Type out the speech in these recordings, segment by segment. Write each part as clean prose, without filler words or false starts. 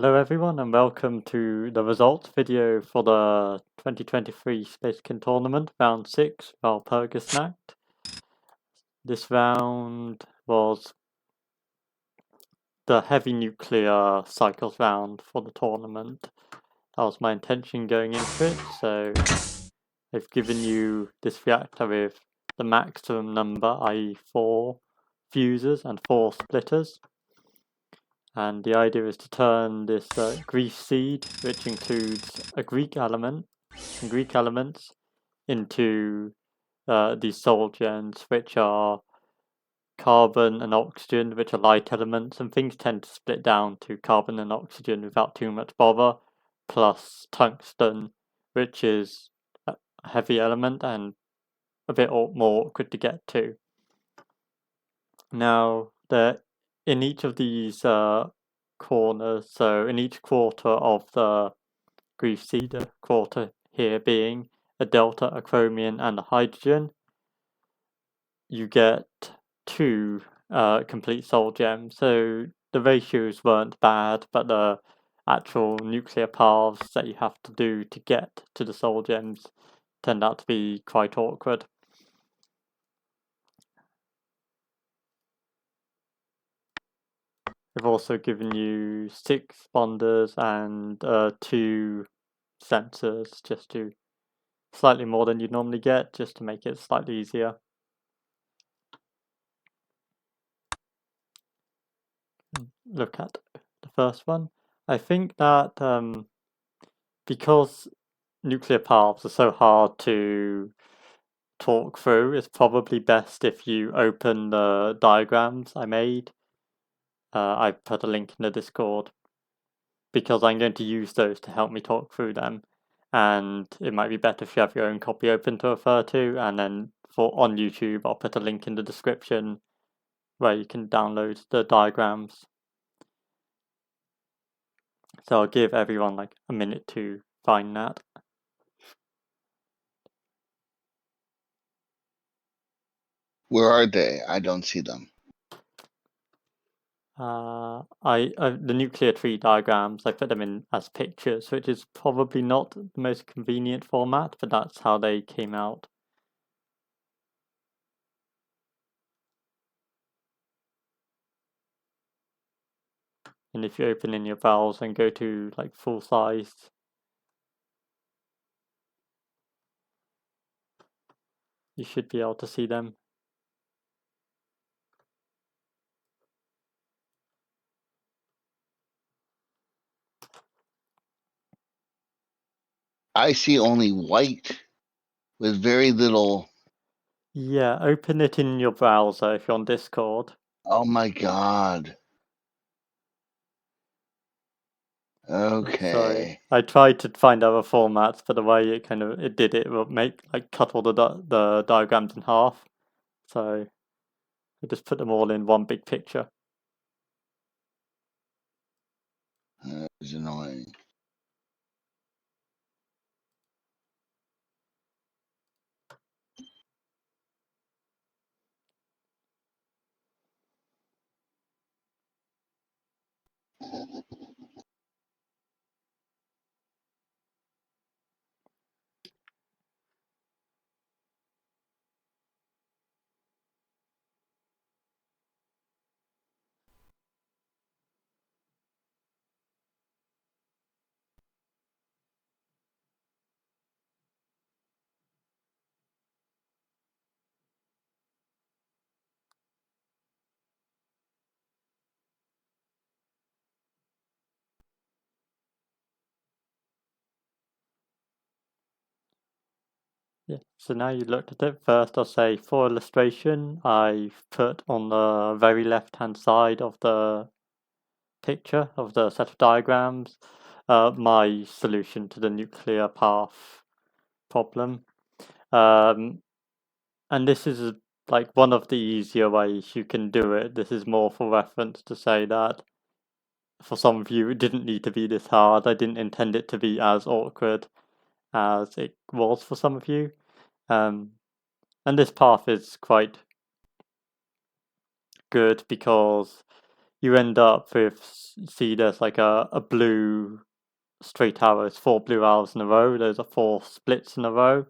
Hello everyone and welcome to the results video for the 2023 Spacechem tournament, round 6, Walpurgisnacht. This round was the heavy nuclear cycles round for the tournament. That was my intention going into it, so they've given you this reactor with the maximum number, i.e. 4 fuses and 4 splitters. And the idea is to turn this Greek seed, which includes a Greek element, some Greek elements, into these soul gems, which are carbon and oxygen, which are light elements, and things tend to split down to carbon and oxygen without too much bother, plus tungsten, which is a heavy element and a bit more awkward to get to. Now, in each of these corners, so in each quarter of the Greek seed, a quarter here being a delta, a chromium, and a hydrogen, you get 2 complete soul gems. So the ratios weren't bad, but the actual nuclear paths that you have to do to get to the soul gems turned out to be quite awkward. They've also given you 6 bonders and 2 sensors, just to slightly more than you'd normally get, just to make it slightly easier. Look at the first one. I think that because nuclear paths are so hard to talk through, it's probably best if you open the diagrams I made. I put a link in the Discord because I'm going to use those to help me talk through them, and it might be better if you have your own copy open to refer to, and then on YouTube I'll put a link in the description where you can download the diagrams. So I'll give everyone like a minute to find that. Where are they? I don't see them. The nuclear tree diagrams, I put them in as pictures, which is probably not the most convenient format, but that's how they came out. And if you open in your browser and go to like full size, you should be able to see them. I see only white with very little. Yeah, open it in your browser if you're on Discord. Oh my god. Okay. Sorry, I tried to find other formats, but the way it did it will cut all the diagrams in half. So I just put them all in one big picture. It's annoying. Yeah, so now you looked at it. First, I'll say for illustration, I've put on the very left-hand side of the picture of the set of diagrams my solution to the nuclear path problem. And this is like one of the easier ways you can do it. This is more for reference to say that for some of you, it didn't need to be this hard. I didn't intend it to be as awkward as it was for some of you. And this path is quite good because you end up with see there's like a blue straight arrows, 4 blue arrows in a row. Those are 4 splits in a row.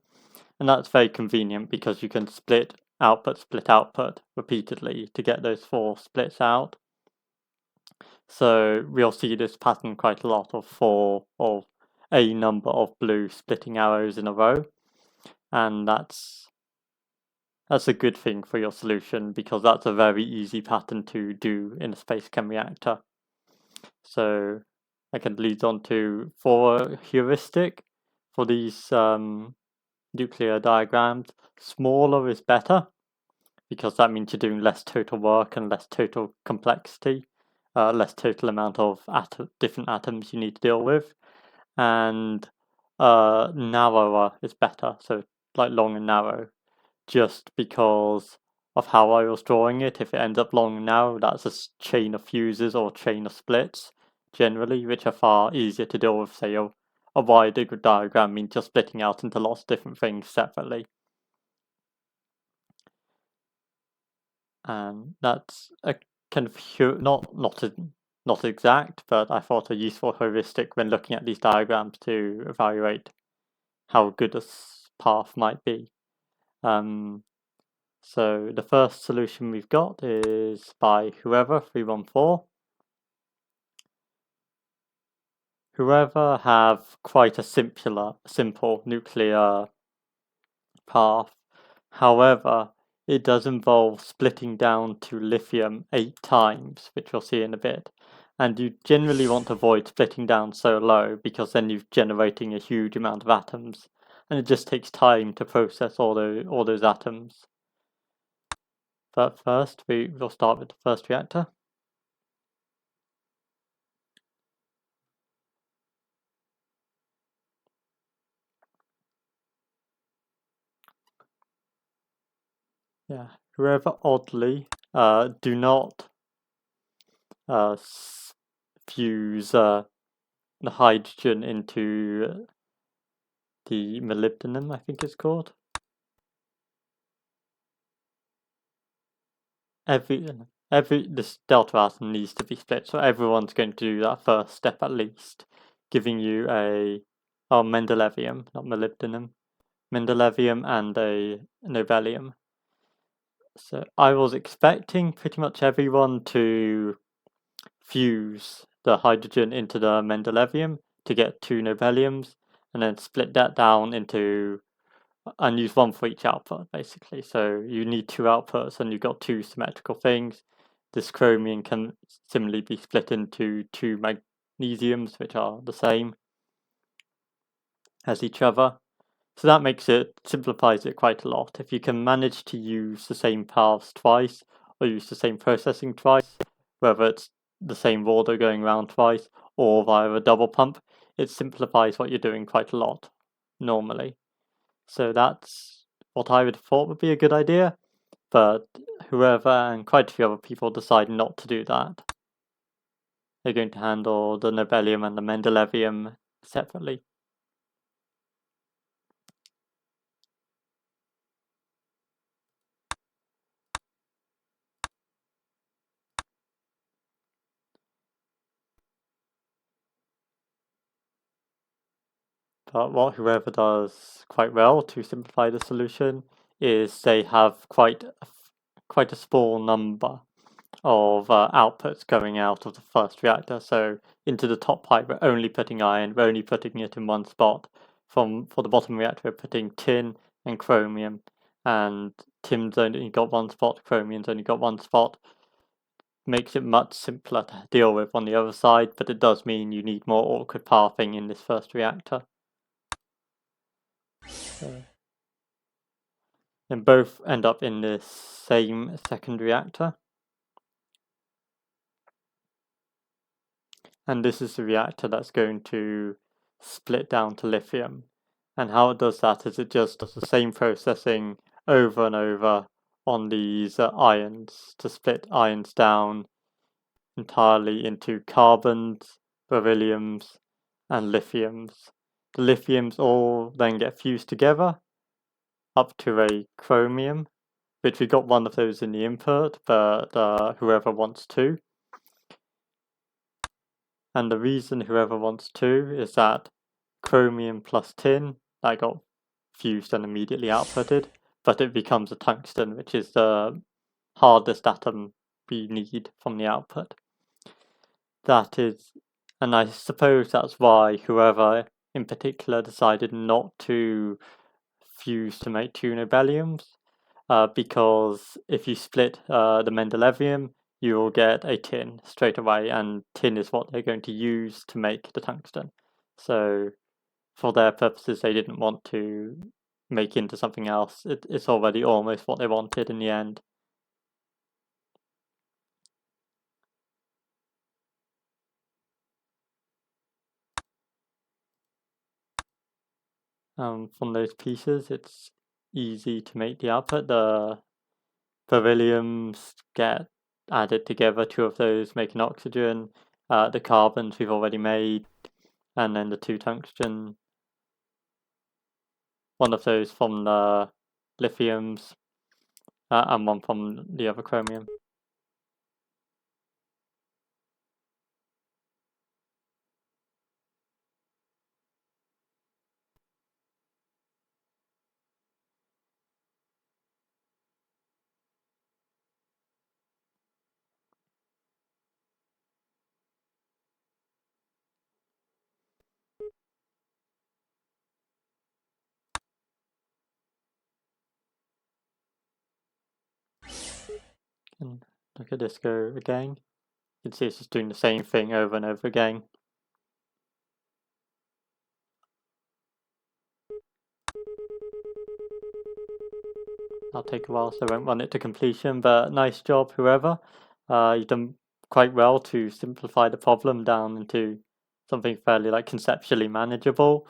And that's very convenient because you can split output repeatedly to get those 4 splits out. So we'll see this pattern quite a lot of 4 or a number of blue splitting arrows in a row. And that's a good thing for your solution because that's a very easy pattern to do in a Spacechem reactor. So that can lead on to, for a heuristic for these nuclear diagrams, smaller is better because that means you're doing less total work and less total complexity, less total amount of different atoms you need to deal with, and narrower is better, so like long and narrow, just because of how I was drawing it. If it ends up long and narrow, that's a chain of fuses or chain of splits generally, which are far easier to deal with. Say a wider diagram means you're splitting out into lots of different things separately. And that's a kind of not exact, but I thought a useful heuristic when looking at these diagrams to evaluate how good a path might be. So the first solution we've got is by whoever 314. Whoever have quite a simple nuclear path. However, it does involve splitting down to lithium 8 times, which we'll see in a bit. And you generally want to avoid splitting down so low because then you're generating a huge amount of atoms, and it just takes time to process all those atoms. But first, we'll start with the first reactor. Yeah, whoever oddly do not fuse the hydrogen into the molybdenum, I think it's called. This delta atom needs to be split, so everyone's going to do that first step at least, giving you mendelevium, not molybdenum, mendelevium and a nobelium. So I was expecting pretty much everyone to fuse the hydrogen into the mendelevium to get 2 nobeliums, and then split that down into and use 1 for each output, basically. So you need 2 outputs and you've got 2 symmetrical things. This chromium can similarly be split into 2 magnesiums, which are the same as each other. So that simplifies it quite a lot. If you can manage to use the same paths twice, or use the same processing twice, whether it's the same order going around twice, or via a double pump, it simplifies what you're doing quite a lot, normally. So that's what I would have thought would be a good idea, but whoever and quite a few other people decide not to do that. They're going to handle the nobelium and the mendelevium separately. But what whoever does quite well to simplify the solution is they have quite a small number of outputs going out of the first reactor. So into the top pipe, we're only putting iron, we're only putting it in one spot. For the bottom reactor, we're putting tin and chromium, and tin's only got one spot, chromium's only got one spot. Makes it much simpler to deal with on the other side, but it does mean you need more awkward pathing in this first reactor. Then both end up in the same second reactor. And this is the reactor that's going to split down to lithium. And how it does that is it just does the same processing over and over on these ions to split ions down entirely into carbons, berylliums, and lithiums. The lithiums all then get fused together up to a chromium, which we got one of those in the input, but whoever wants to. And the reason whoever wants 2 is that chromium plus tin, that got fused and immediately outputted, but it becomes a tungsten, which is the hardest atom we need from the output. That is, and I suppose that's why whoever in particular decided not to fuse to make 2 nobeliums, because if you split the mendelevium, you will get a tin straight away, and tin is what they're going to use to make the tungsten. So for their purposes, they didn't want to make into something else. It's already almost what they wanted in the end. From those pieces, it's easy to make the output. The berylliums get added together, 2 of those make an oxygen. The carbons we've already made, and then the 2 tungsten. One of those from the lithiums, and one from the other chromium. And look at this go again. You can see it's just doing the same thing over and over again. That'll take a while, so I won't run it to completion, but nice job, whoever. You've done quite well to simplify the problem down into something fairly conceptually manageable.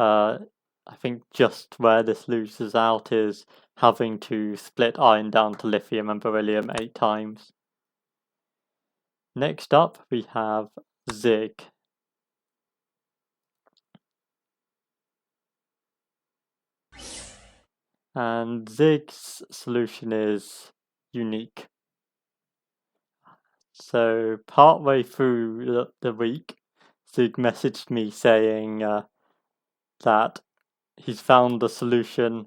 I think just where this loses out is having to split iron down to lithium and beryllium 8 times. Next up, we have Zig. And Zig's solution is unique. So partway through the week, Zig messaged me saying that he's found a solution,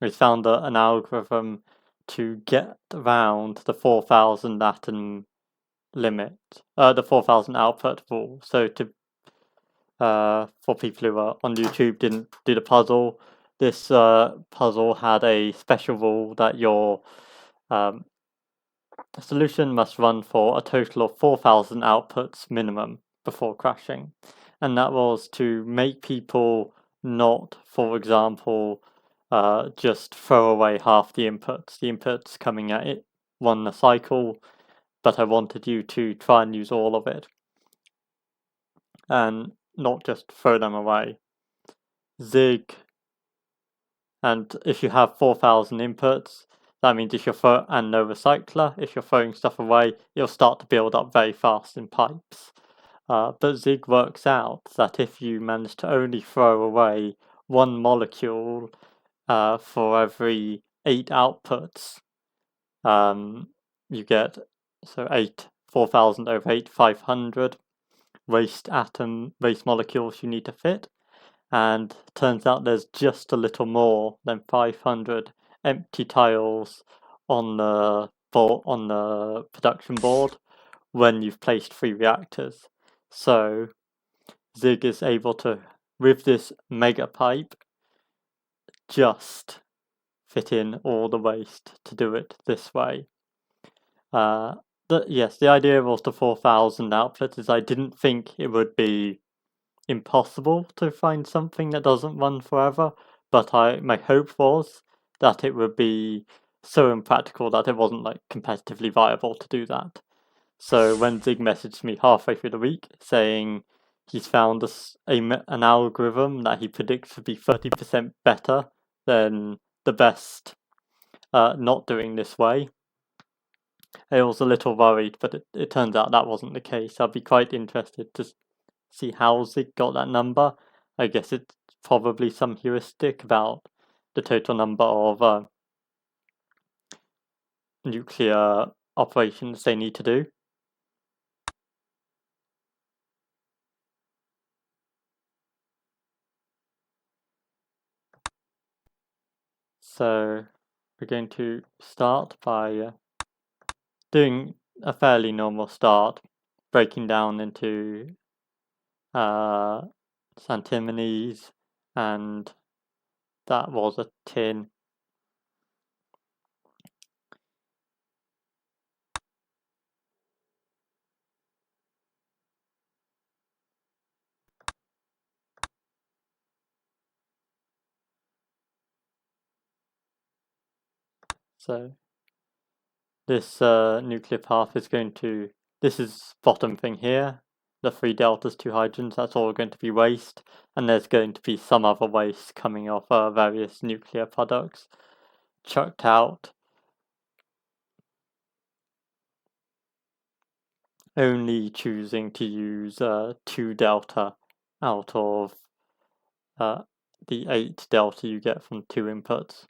he's found an algorithm to get around the 4,000 atom limit, the 4,000 output rule. So for people who are on YouTube didn't do the puzzle, this puzzle had a special rule that your solution must run for a total of 4,000 outputs minimum before crashing. And that was to make people not, for example, just throw away half the inputs coming at it, run a cycle, but I wanted you to try and use all of it and not just throw them away. Zig, and if you have 4,000 inputs, that means if you're and no recycler, if you're throwing stuff away, it'll start to build up very fast in pipes. But Zig works out that if you manage to only throw away 1 molecule for every 8 outputs, you get 4,000 over 8, 500 waste molecules you need to fit. And turns out there's just a little more than 500 empty tiles on the production board when you've placed 3 reactors. So Zig is able to, with this mega pipe, just fit in all the waste to do it this way. Yes, the idea was the 4,000 outputs is I didn't think it would be impossible to find something that doesn't run forever, but my hope was that it would be so impractical that it wasn't competitively viable to do that. So when Zig messaged me halfway through the week saying he's found an algorithm that he predicts would be 30% better than the best not doing this way, I was a little worried, but it turns out that wasn't the case. I'd be quite interested to see how Zig got that number. I guess it's probably some heuristic about the total number of nuclear operations they need to do. So we're going to start by doing a fairly normal start, breaking down into antimonies, and that was a tin. So this nuclear path is going to, this is bottom thing here, the 3 deltas, 2 hydrogens, that's all going to be waste, and there's going to be some other waste coming off various nuclear products chucked out. Only choosing to use 2 delta out of the 8 delta you get from 2 inputs.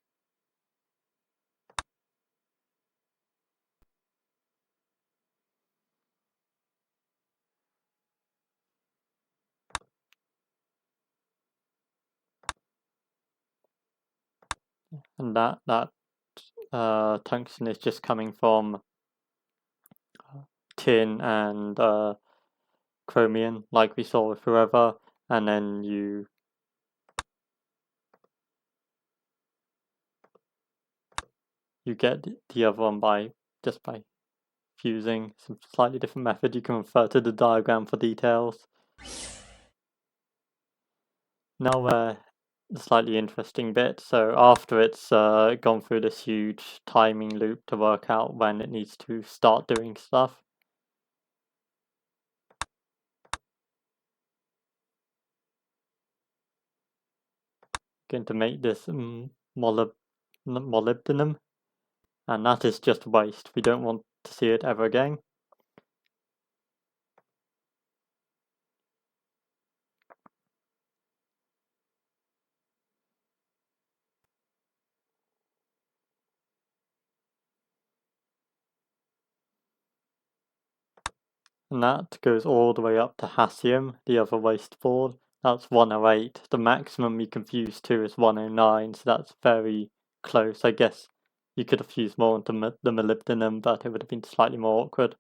And that tungsten is just coming from tin and chromium, like we saw with Forever, and then you get the other one by fusing some slightly different method. You can refer to the diagram for details. Now the slightly interesting bit. So after it's gone through this huge timing loop to work out when it needs to start doing stuff, going to make this molybdenum, and that is just waste. We don't want to see it ever again. And that goes all the way up to hassium, the other waste ball. That's 108. The maximum you can fuse to is 109, so that's very close. I guess you could have fused more into the molybdenum, but it would have been slightly more awkward.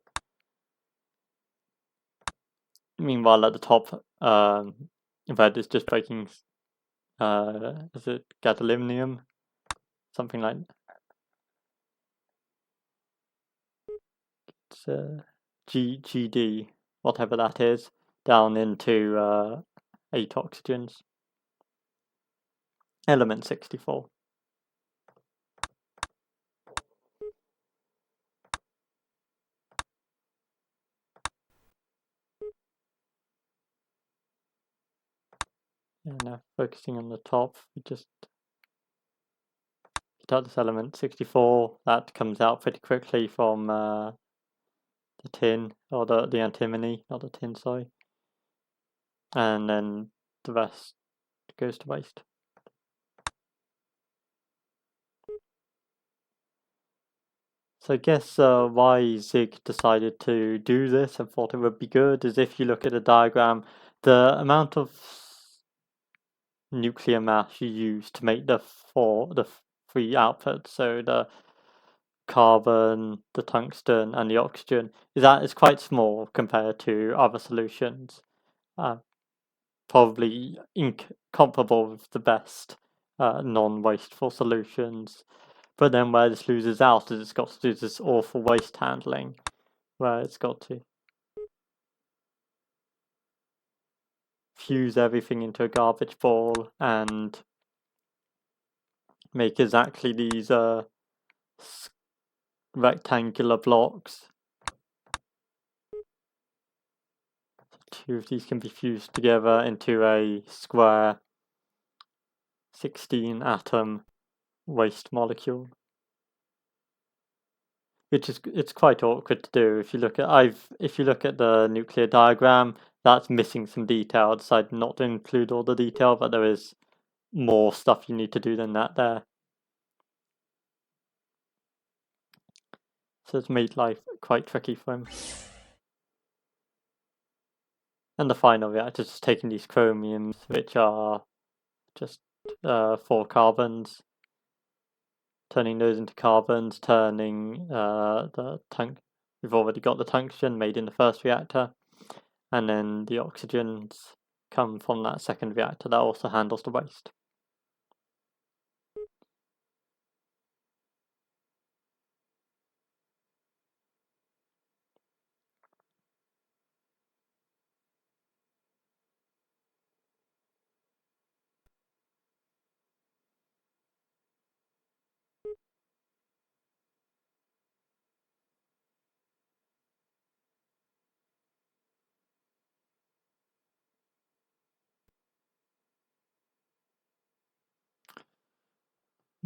Meanwhile, at the top, red is just breaking, is it gadolinium? Something like it's GD, whatever that is, down into 8 oxygens. Element 64. Yeah, now focusing on the top, we just get out this element 64. That comes out pretty quickly from the tin, or the antimony, not the tin, sorry. And then the rest goes to waste. So I guess why Zig decided to do this and thought it would be good is if you look at the diagram, the amount of nuclear mass you use to make the 3 outputs, so the carbon, the tungsten, and the oxygen, is quite small compared to other solutions. Probably incomparable with the best non-wasteful solutions. But then where this loses out is it's got to do this awful waste handling, where it's got to fuse everything into a garbage ball and make exactly these rectangular blocks. 2 of these can be fused together into a square 16 atom waste molecule. It's quite awkward to do. If you look at the nuclear diagram, that's missing some detail. I decided not to include all the detail, but there is more stuff you need to do than that there. So it's made life quite tricky for him. And the final reactor is just taking these chromiums, which are just 4 carbons, turning those into carbons, turning the tank. We've already got the tungsten made in the first reactor, and then the oxygens come from that second reactor that also handles the waste.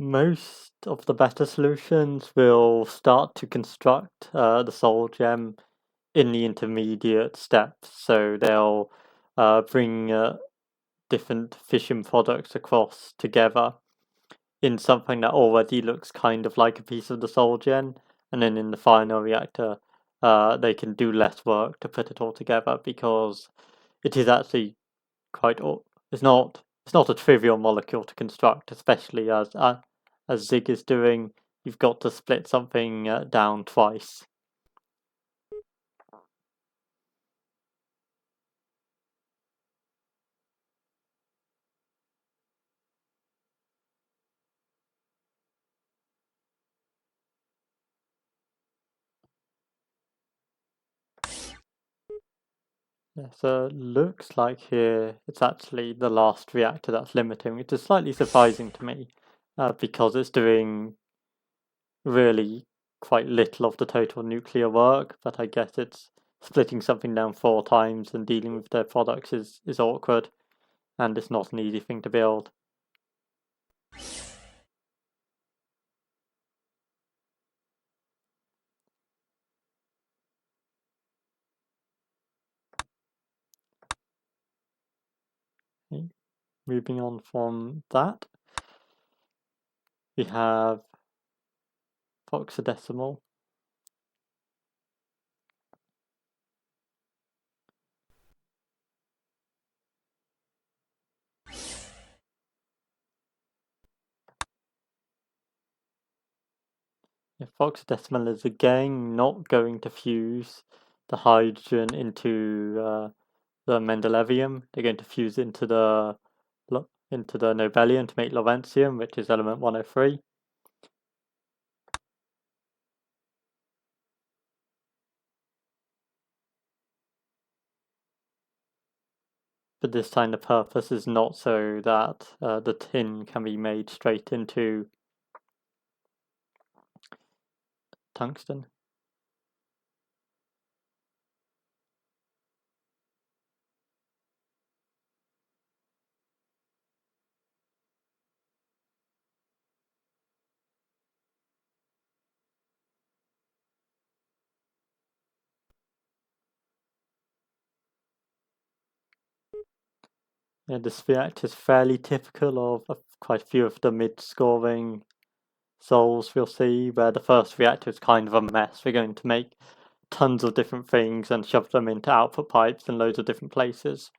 Most of the better solutions will start to construct the soul gem in the intermediate steps. So they'll bring different fission products across together in something that already looks kind of like a piece of the soul gem, and then in the final reactor, they can do less work to put it all together because it is actually quite. It's not a trivial molecule to construct, especially as Zig is doing. You've got to split something down twice. Yeah, so it looks like here it's actually the last reactor that's limiting, which is slightly surprising to me because it's doing really quite little of the total nuclear work, but I guess it's splitting something down 4 times and dealing with their products is awkward, and it's not an easy thing to build. Okay, moving on from that, we have oxidecimal. If oxidecimal is again not going to fuse the hydrogen into the Mendelevium, they're going to fuse into the nobelium to make Lawrencium, which is element 103. But this time the purpose is not so that the tin can be made straight into tungsten. Yeah, this reactor is fairly typical of quite a few of the mid-scoring souls we'll see, where the first reactor is kind of a mess. We're going to make tons of different things and shove them into output pipes in loads of different places.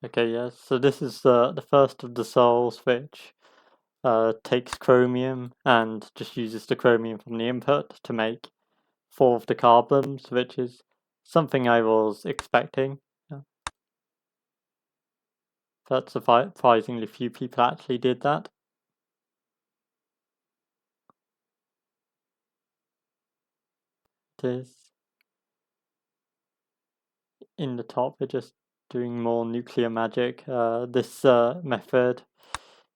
Okay, yeah, so this is the first of the souls which takes chromium and just uses the chromium from the input to make 4 of the carbons, which is something I was expecting. Yeah. But surprisingly few people actually did that. It is. in the top, we're just doing more nuclear magic. This method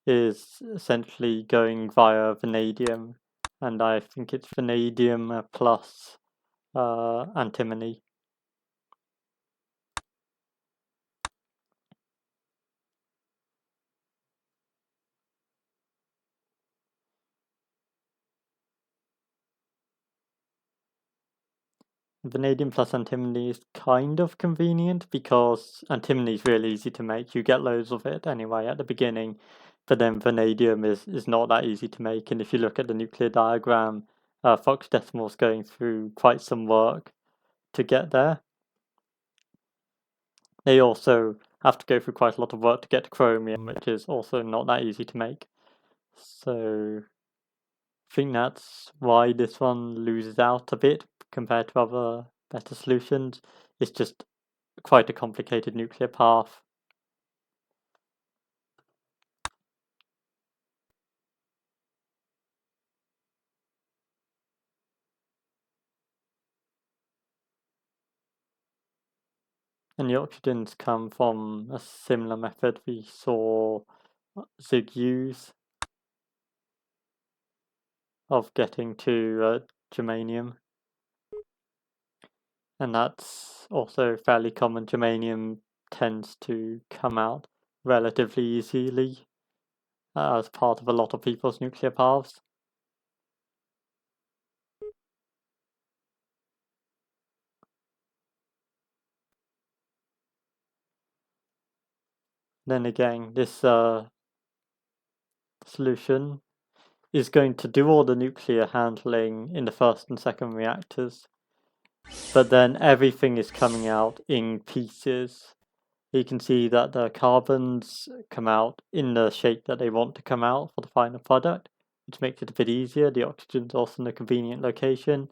is essentially going via vanadium, and I think it's vanadium plus antimony. Vanadium plus antimony is kind of convenient because antimony is really easy to make. You get loads of it anyway at the beginning, but then vanadium is not that easy to make. And if you look at the nuclear diagram, Fox Decimal's going through quite some work to get there. They also have to go through quite a lot of work to get to chromium, which is also not that easy to make. So I think that's why this one loses out a bit compared to other better solutions. It's just quite a complicated nuclear path. And the oxygens come from a similar method we saw Zig use of getting to germanium. And that's also fairly common. Germanium tends to come out relatively easily as part of a lot of people's nuclear paths. Then again, this solution is going to do all the nuclear handling in the first and second reactors, but then everything is coming out in pieces. You can see that the carbons come out in the shape that they want to come out for the final product, which makes it a bit easier. The oxygen's also in a convenient location,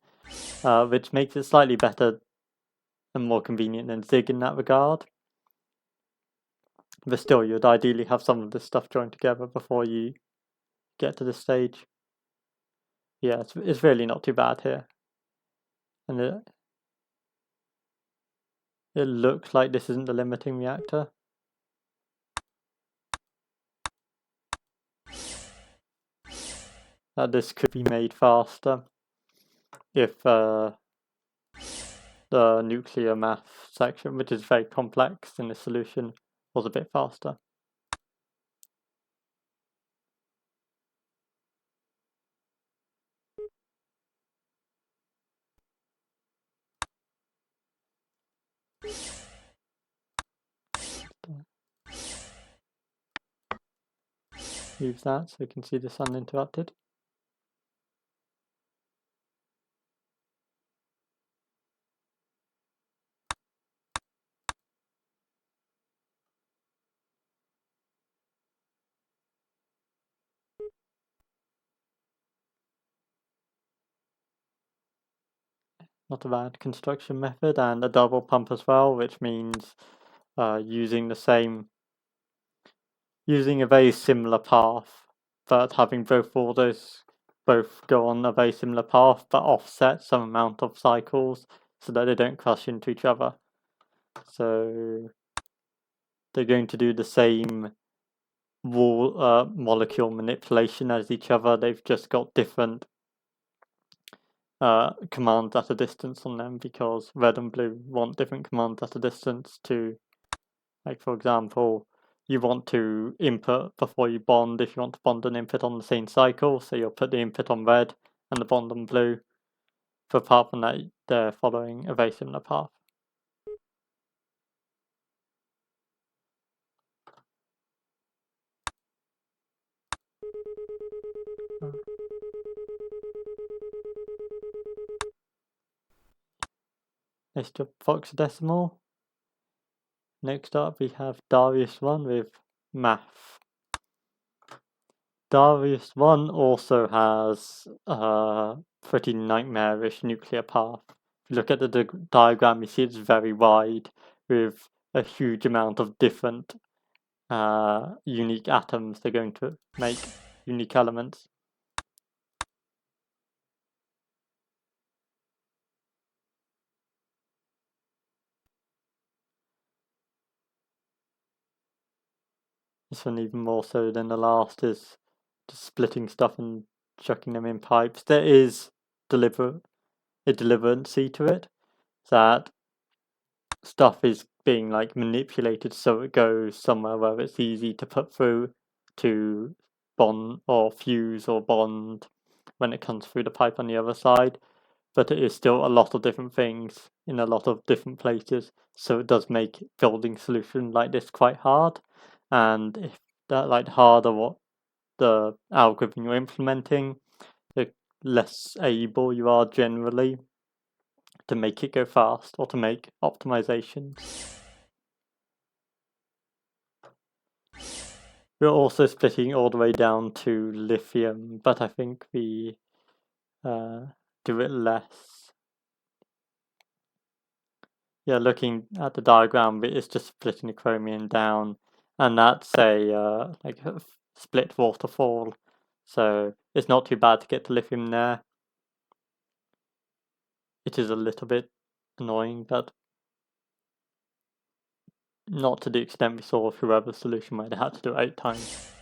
which makes it slightly better and more convenient than Zig in that regard. But still, you'd ideally have some of this stuff joined together before you get to this stage. Yeah, it's really not too bad here. And it looks like this isn't the limiting reactor. This could be made faster if the nuclear math section, which is very complex in the solution, was a bit faster. Use that so we can see this uninterrupted. Not a bad construction method, and a double pump as well, which means using a very similar path, but having both orders both go on a very similar path, but offset some amount of cycles so that they don't crash into each other. So they're going to do the same molecule manipulation as each other. They've just got different commands at a distance on them because red and blue want different commands at a distance to, like for example, you want to input before you bond if you want to bond an input on the same cycle, so you'll put the input on red and the bond on blue. But apart from that, they're following a very similar path. Next up, Foxadecimal. Next up, we have Darius 1 with math. Darius 1 also has a pretty nightmarish nuclear path. If you look at the diagram, you see it's very wide with a huge amount of different unique atoms. They're going to make unique elements. this one even more so than the last is just splitting stuff and chucking them in pipes. There is a deliverancy to it, that stuff is being like manipulated so it goes somewhere where it's easy to put through to bond or fuse or bond when it comes through the pipe on the other side, but it is still a lot of different things in a lot of different places, so it does make building solution like this quite hard. And if that like harder what the algorithm you're implementing, the less able you are generally to make it go fast or to make optimizations. We're also splitting all the way down to lithium, but I think we do it less. Yeah, looking at the diagram, it's just splitting the chromium down, and that's a like a split waterfall, so it's not too bad to get the lithium there. It is a little bit annoying, but not to the extent we saw with whoever's solution where they had to do it 8 times.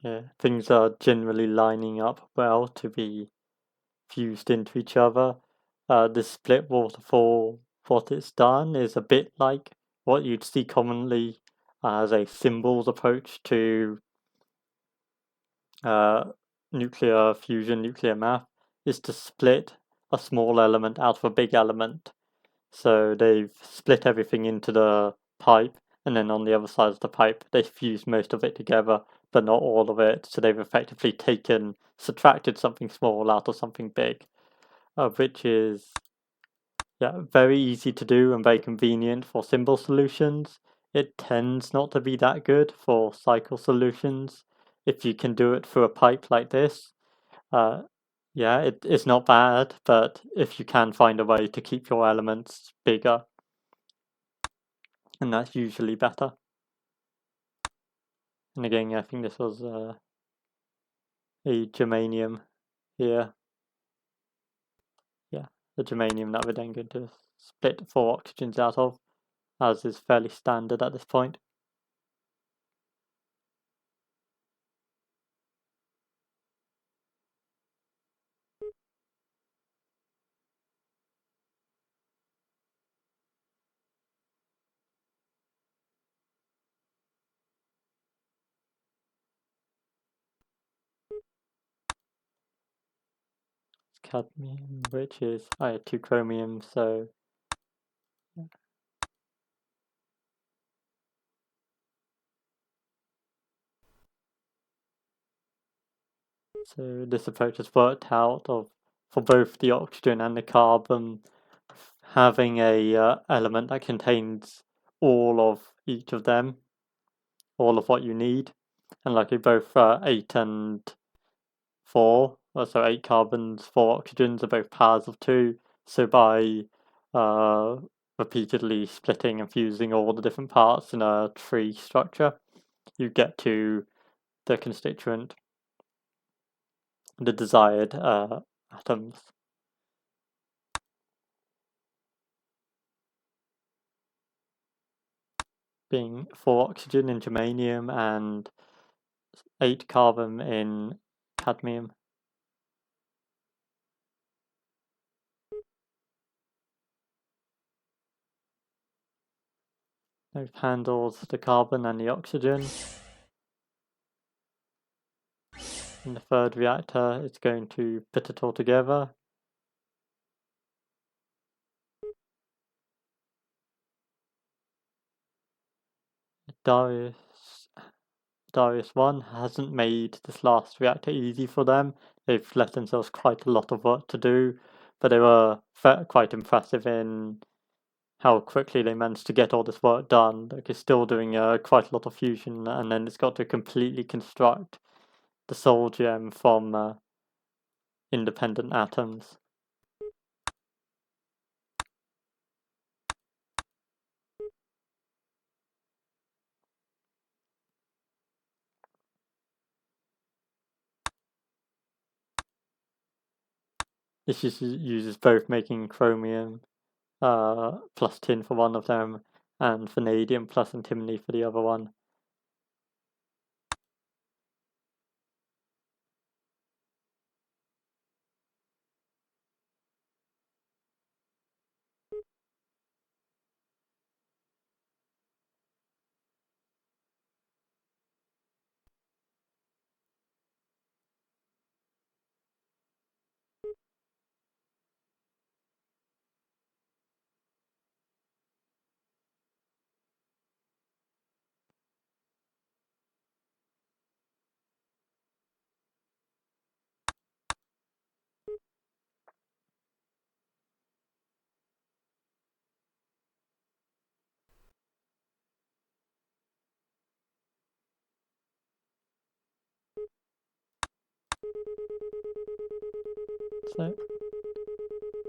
Yeah, things are generally lining up well to be fused into each other. The split waterfall, what it's done is a bit like what you'd see commonly as a symbols approach to nuclear fusion, nuclear math, is to split a small element out of a big element. So they've split everything into the pipe, and then on the other side of the pipe, they fuse most of it together, but not all of it. So they've effectively subtracted something small out of something big, which is very easy to do and very convenient for symbol solutions. It tends not to be that good for cycle solutions. If you can do it through a pipe like this, it's not bad, but if you can find a way to keep your elements bigger, and that's usually better. And again, I think this was a germanium here. Yeah, the germanium that we're then going to split 4 oxygens out of, as is fairly standard at this point. Cadmium, which is 2 chromium, so this approach has worked out for both the oxygen and the carbon, having a element that contains all of each of them, all of what you need, and like both 8 and 4, so 8 carbons, 4 oxygens are both powers of 2. So by repeatedly splitting and fusing all the different parts in a tree structure, you get to the constituent, the desired atoms. Being 4 oxygen in germanium and 8 carbon in cadmium. It handles the carbon and the oxygen. In the third reactor, it's going to put it all together. Darius 1 hasn't made this last reactor easy for them. They've left themselves quite a lot of work to do, but they were quite impressive in how quickly they managed to get all this work done. Like, it's still doing quite a lot of fusion, and then it's got to completely construct the soul gem from independent atoms. This uses both, making chromium plus tin for one of them, and vanadium plus antimony for the other one. So,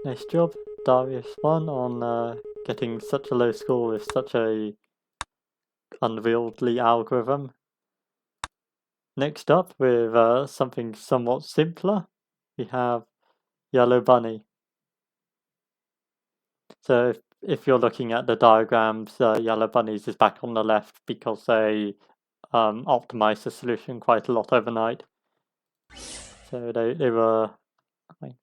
nice job, Darius1, on getting such a low score with such a unwieldy algorithm. Next up, with something somewhat simpler, we have Yellow Bunny. So if you're looking at the diagrams, Yellow Bunnies is back on the left because they optimized the solution quite a lot overnight. So they were,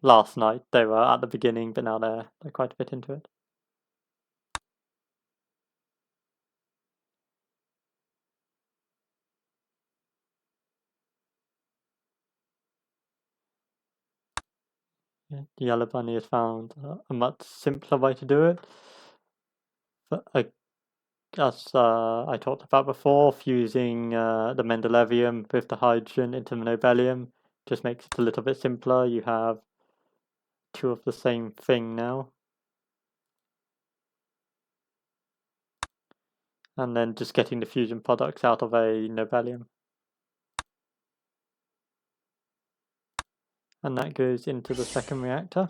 last night they were at the beginning, but now they're quite a bit into it. Yeah, the Yellow Bunny has found a much simpler way to do it. But as I talked about before, fusing the Mendelevium with the hydrogen into the nobelium just makes it a little bit simpler. You have two of the same thing now. And then just getting the fusion products out of a nobelium. And that goes into the second reactor.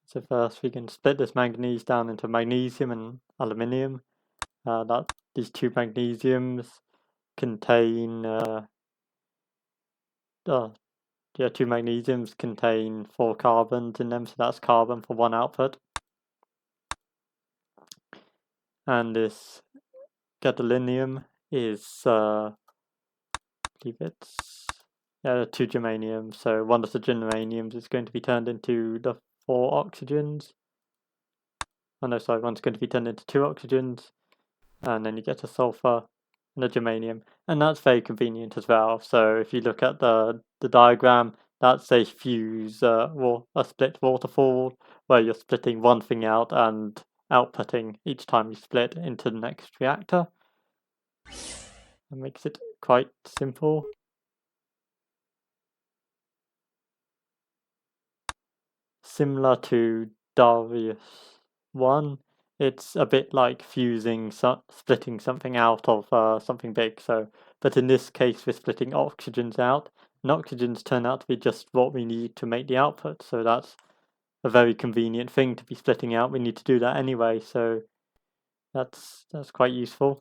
So first we can split this manganese down into magnesium and aluminium. These two magnesiums contain two magnesiums contain 4 carbons in them, so that's carbon for one output. And this gadolinium is I believe it's 2 germanium. So one of the germaniums is going to be turned into the 4 oxygens. Oh no, sorry, one's going to be turned into 2 oxygens, and then you get a sulfur and a germanium, and that's very convenient as well. So if you look at the diagram, that's a fuse or a split waterfall where you're splitting one thing out and outputting each time you split into the next reactor. That makes it quite simple. Similar to Darius 1, it's a bit like splitting something out of something big. But in this case, we're splitting oxygens out, and oxygens turn out to be just what we need to make the output. So that's a very convenient thing to be splitting out. We need to do that anyway, so that's quite useful.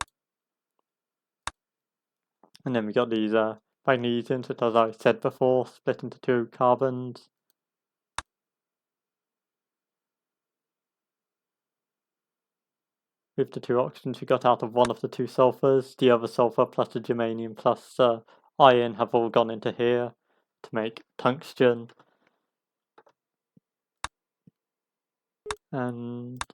And then we got these magnesiums, which, as I said before, split into 2 carbons. With the 2 oxygens we got out of one of the 2 sulfurs, the other sulfur plus the germanium plus iron have all gone into here to make tungsten. And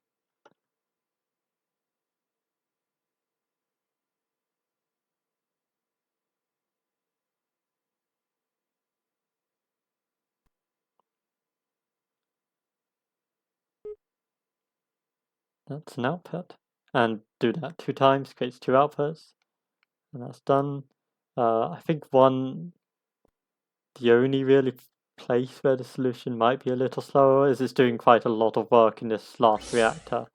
That's an output. And do that 2 times, creates 2 outputs. And that's done. I think the only really place where the solution might be a little slower is it's doing quite a lot of work in this last reactor.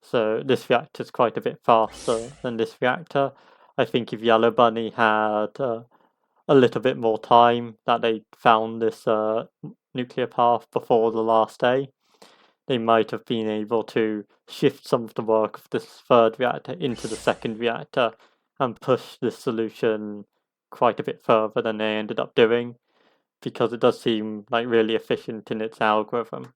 So this reactor is quite a bit faster than this reactor. I think if Yellow Bunny had a little bit more time that they found this nuclear path before the last day, they might have been able to shift some of the work of this third reactor into the second reactor and push this solution quite a bit further than they ended up doing, because it does seem like really efficient in its algorithm.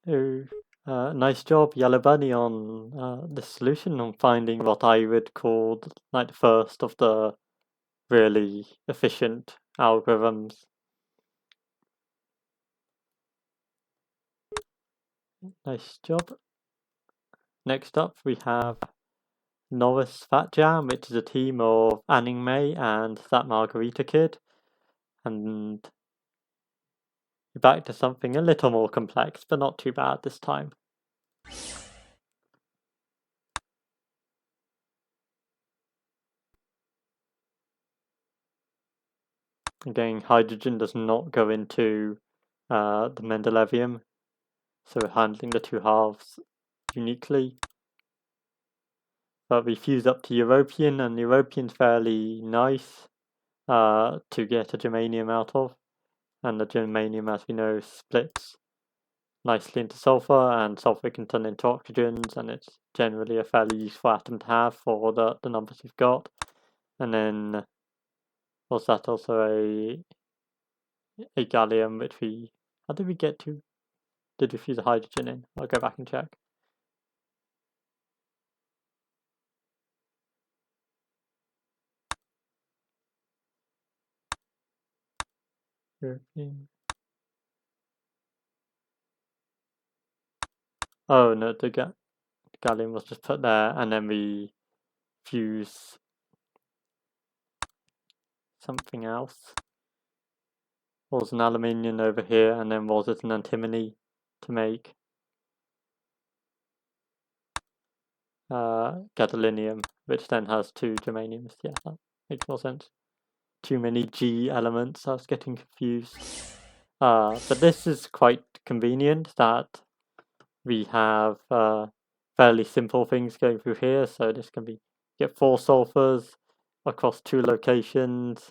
So, nice job, Yellow Bunny, on the solution, on finding what I would call like the first of the really efficient algorithms. Nice job. Next up, we have Norris Fat Jam, which is a team of Anning May and That Margarita Kid. And we're back to something a little more complex, but not too bad this time. Again, hydrogen does not go into the Mendelevium, so we're handling the 2 halves uniquely. But we fuse up to European, and European's fairly nice to get a germanium out of. And the germanium, as we know, splits nicely into sulfur, and sulfur can turn into oxygens, and it's generally a fairly useful atom to have for the numbers we've got. And then was that also a gallium, which how did we get to? Did we fuse a hydrogen in? I'll go back and check. European. Oh no, the gallium was just put there, and then we fuse something else. Was an aluminium over here, and then was it an antimony to make gadolinium, which then has 2 germaniums. Yeah, that makes more sense. Too many G elements, I was getting confused. But this is quite convenient that we have fairly simple things going through here. So this can be get 4 sulfurs across 2 locations,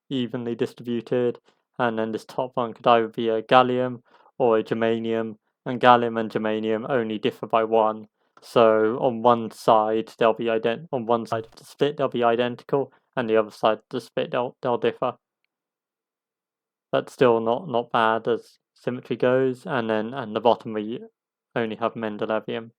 evenly distributed, and then this top one could either be a gallium or a germanium, and gallium and germanium only differ by 1. So on one side they'll be on one side of the split they'll be identical, and the other side of the split they'll differ. But still not bad as symmetry goes. And then at the bottom we only have Mendelevium.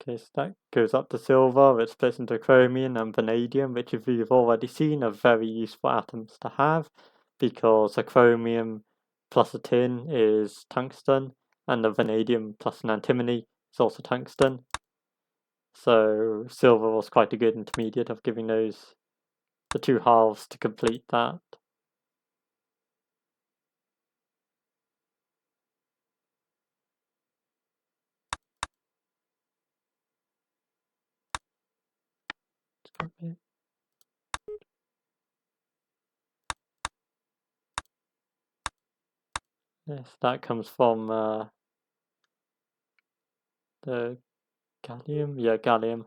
Okay, so that goes up to silver, it splits into chromium and vanadium, which we've already seen are very useful atoms to have, because a chromium plus a tin is tungsten, and the vanadium plus an antimony is also tungsten. So silver was quite a good intermediate of giving those the 2 halves to complete that. Yes, that comes from the gallium. Yeah, gallium.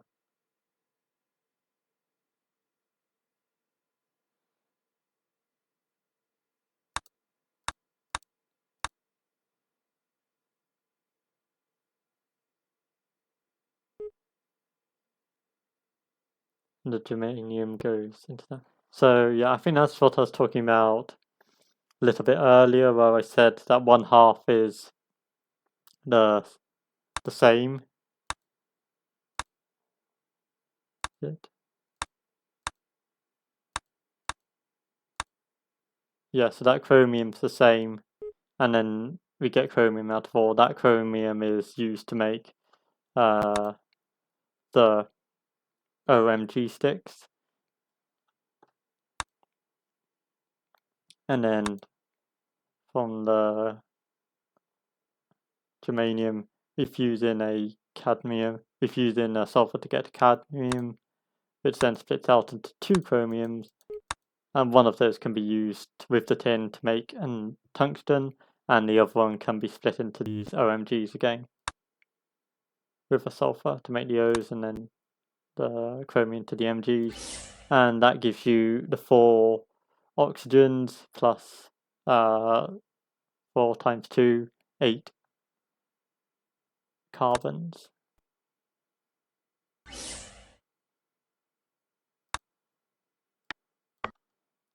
and the germanium goes into that. So yeah, I think that's what I was talking about a little bit earlier, where I said that 1/2 is the same. Yeah, so that chromium's the same, and then we get chromium out of ore. That chromium is used to make the OMG sticks. And then from the germanium, we fuse in a cadmium, we fuse in a sulfur to get cadmium, which then splits out into 2 chromiums, and one of those can be used with the tin to make a tungsten, and the other one can be split into these OMGs again with a sulfur to make the O's, and then the chromium to the Mgs, and that gives you the 4 oxygens plus 4 times 2, 8 carbons.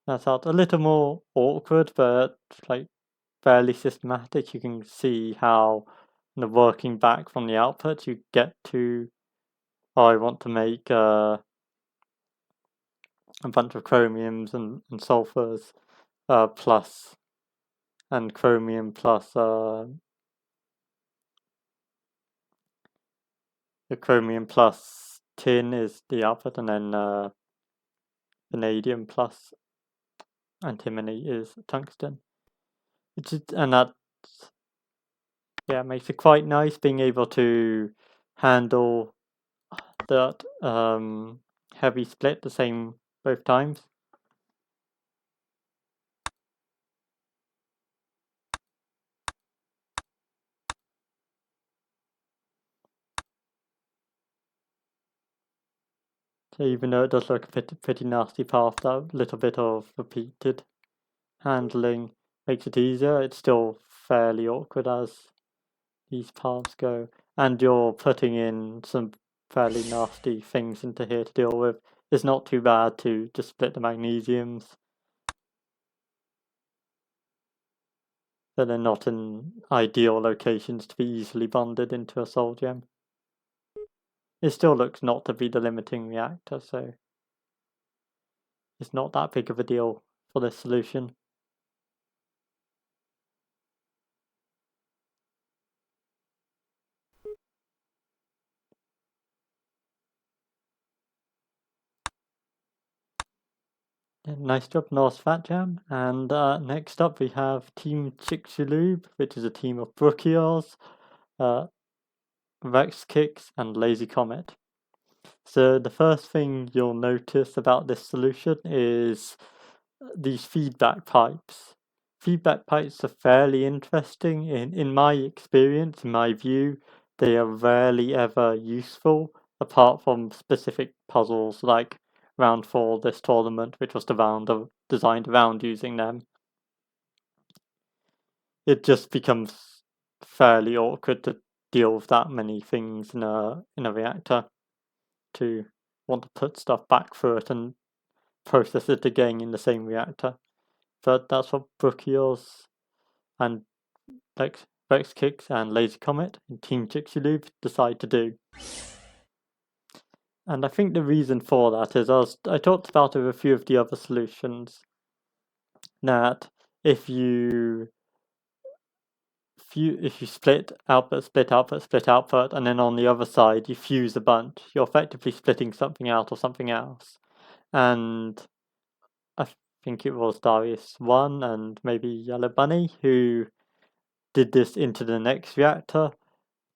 That sounds a little more awkward, but like fairly systematic. You can see how, working back from the output, you get to, oh, I want to make a bunch of chromiums and sulfurs plus, and chromium plus the chromium plus tin is the output, and then vanadium plus antimony is tungsten. And that makes it quite nice being able to handle that heavy split the same both times. So even though it does look a pretty nasty path, that little bit of repeated handling makes it easier. It's still fairly awkward as these paths go, and you're putting in some fairly nasty things into here to deal with. It's not too bad to just split the magnesiums, so they're not in ideal locations to be easily bonded into a soul gem. It still looks not to be the limiting reactor, so it's not that big of a deal for this solution. Nice job, Norse Fat Jam. And next up we have Team Chicxulub, which is a team of Brookios, Rex Kicks, and Lazy Comet. So the first thing you'll notice about this solution is these feedback pipes. Feedback pipes are fairly interesting. In my experience, in my view, they are rarely ever useful, apart from specific puzzles like round 4 this tournament, which was designed around using them. It just becomes fairly awkward to deal with that many things in a reactor, to want to put stuff back through it and process it again in the same reactor. But that's what Brookios and Vex Kicks and Lazy Comet and Team Chicxulub decide to do. And I think the reason for that is, I talked about it with a few of the other solutions, that if you split output, and then on the other side you fuse a bunch, you're effectively splitting something out of something else. And I think it was Darius 1 and maybe Yellow Bunny who did this into the next reactor.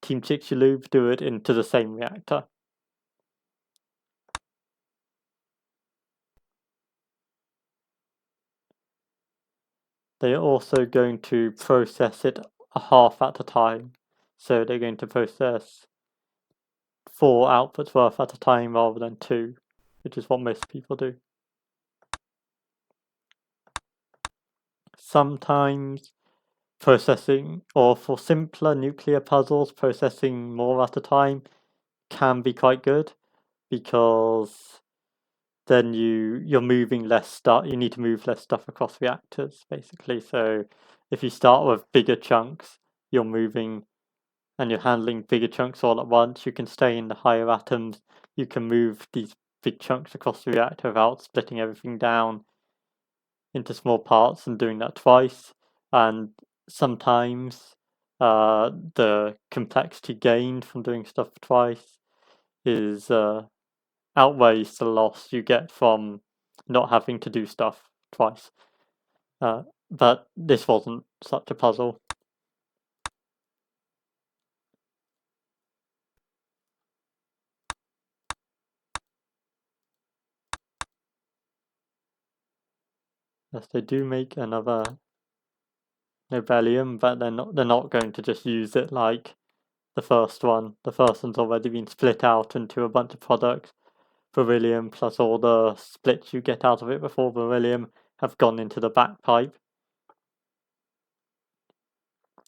Team Chicxulub do it into the same reactor. They're also going to process it a half at a time. So they're going to process 4 outputs worth at a time rather than 2, which is what most people do. Sometimes processing, or for simpler nuclear puzzles, processing more at a time can be quite good, because then you're moving less stuff. You need to move less stuff across reactors, basically. So if you start with bigger chunks, you're moving and you're handling bigger chunks all at once. You can stay in the higher atoms. You can move these big chunks across the reactor without splitting everything down into small parts and doing that twice. And sometimes the complexity gained from doing stuff twice is outweighs the loss you get from not having to do stuff twice. But this wasn't such a puzzle. Yes, they do make another Nobelium, but they're not going to just use it like the first one. The first one's already been split out into a bunch of products. Beryllium plus all the splits you get out of it before beryllium have gone into the back pipe.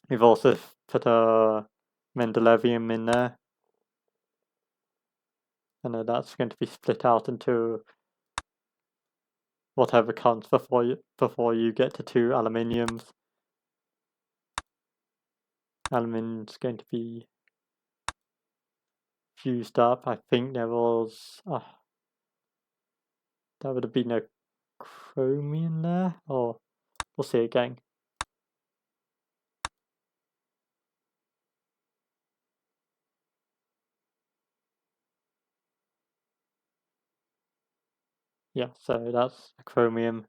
We've also put a Mendelevium in there. And that's going to be split out into whatever comes before you get to 2 aluminiums. Aluminium's going to be fused up. I think there was there would have been no chromium there, or we'll see again. Yeah, so that's a chromium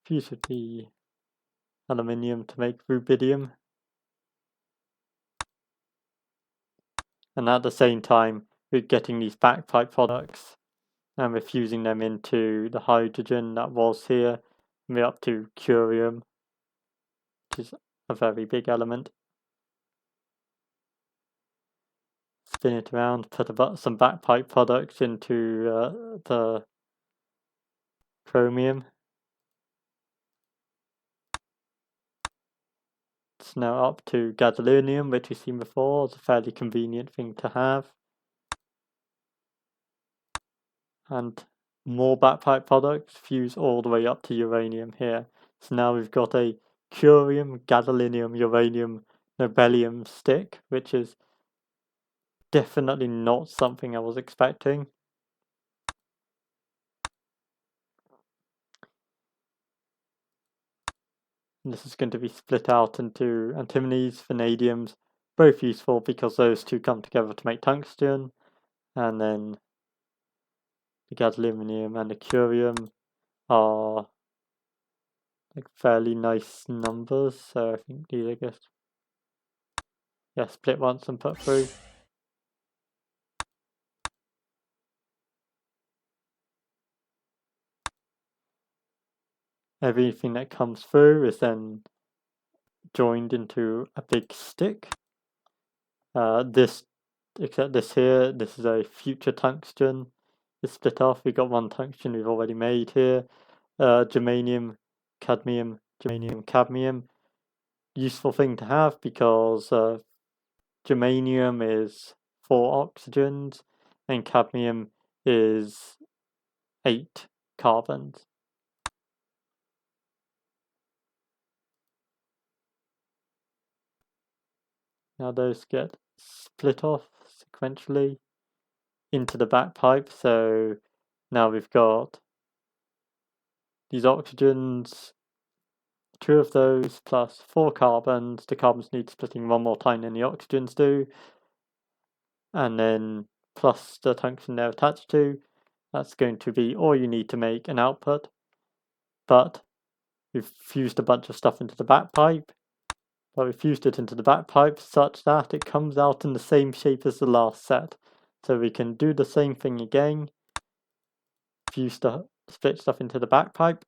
fused with the aluminium to make rubidium. And at the same time, we're getting these backpipe products and we're fusing them into the hydrogen that was here. And we're up to curium, which is a very big element. Spin it around, put some backpipe products into the chromium. It's now up to gadolinium, which we've seen before. It's a fairly convenient thing to have. And more backpipe products fuse all the way up to uranium here. So now we've got a curium, gadolinium, uranium, nobelium stick, which is definitely not something I was expecting. And this is going to be split out into antimonies, vanadiums, both useful because those two come together to make tungsten. And then the gadolinium and the curium are like fairly nice numbers. So I think these are just split once and put through. Everything that comes through is then joined into a big stick. Except this here, this is a future tungsten. It's split off. We've got one tungsten we've already made here. Germanium, cadmium, germanium, cadmium. Useful thing to have because germanium is 4 oxygens and cadmium is 8 carbons. Now those get split off sequentially into the back pipe. So now we've got these oxygens, 2 of those plus 4 carbons. The carbons need splitting 1 more time than the oxygens do. And then plus the tungsten they're attached to. That's going to be all you need to make an output. But we've fused a bunch of stuff into the back pipe. But we've fused it into the back pipe such that it comes out in the same shape as the last set. So we can do the same thing again. Fuse the split stuff into the back pipe.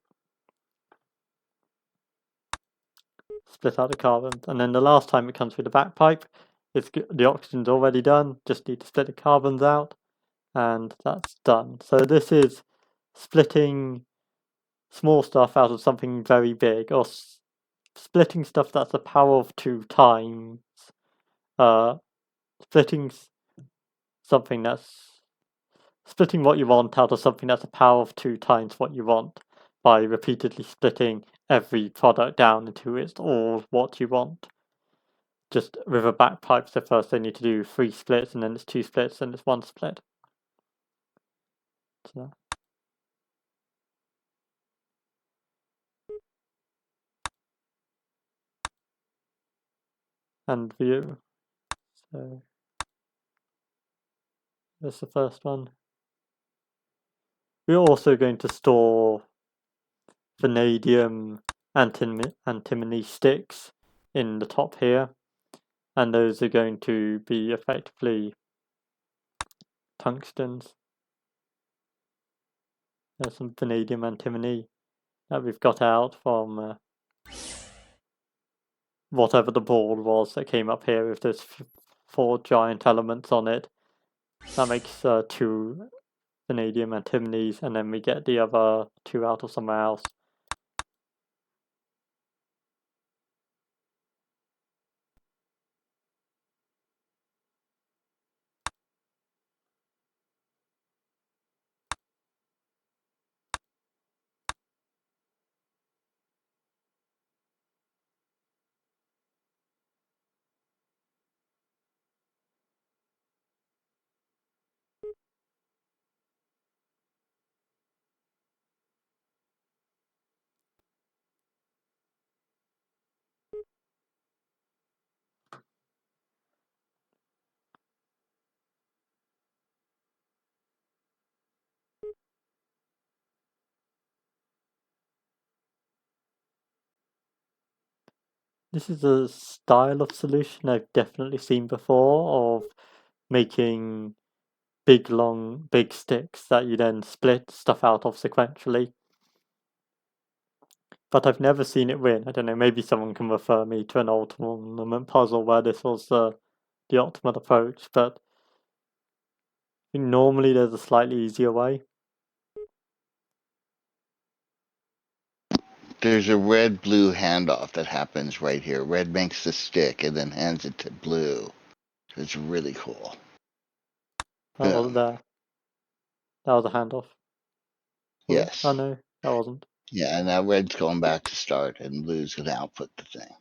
Split out the carbons. And then the last time it comes through the back pipe, the oxygen's already done. Just need to split the carbons out. And that's done. So this is splitting small stuff out of something very big, or splitting stuff that's the power of 2 times. Splitting something that's splitting what you want out of something that's a power of 2 times what you want by repeatedly splitting every product down into it's all what you want. Just with a backpipe, so first they need to do 3 splits, and then it's 2 splits, and it's 1 split. So. And view. So that's the first one. We're also going to store vanadium antimony sticks in the top here, and those are going to be effectively tungstens. There's some vanadium antimony that we've got out from whatever the board was that came up here with those 4 giant elements on it. That makes 2 vanadium antimonies, and then we get the other 2 out of somewhere else. This is a style of solution I've definitely seen before, of making big sticks that you then split stuff out of sequentially. But I've never seen it win. I don't know, maybe someone can refer me to an old tournament puzzle where this was the ultimate approach, but I think normally there's a slightly easier way. There's a red-blue handoff that happens right here. Red makes the stick and then hands it to blue. It's really cool. That wasn't there. That was a handoff. Yes. Oh no, that wasn't. Yeah, and now red's going back to start, and blue's going to output the thing.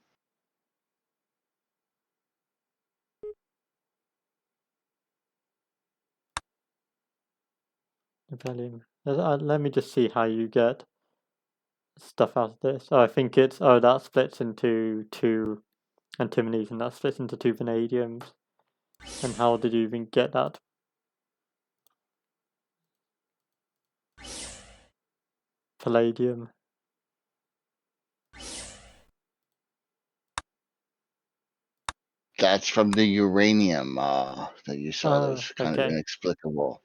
Rebellion. Let me just see how you get stuff out of this. Oh, I think it's, that splits into 2 antimonies, and that splits into 2 vanadiums. And how did you even get that? Palladium. That's from the uranium that you saw. That was kind of Okay. inexplicable.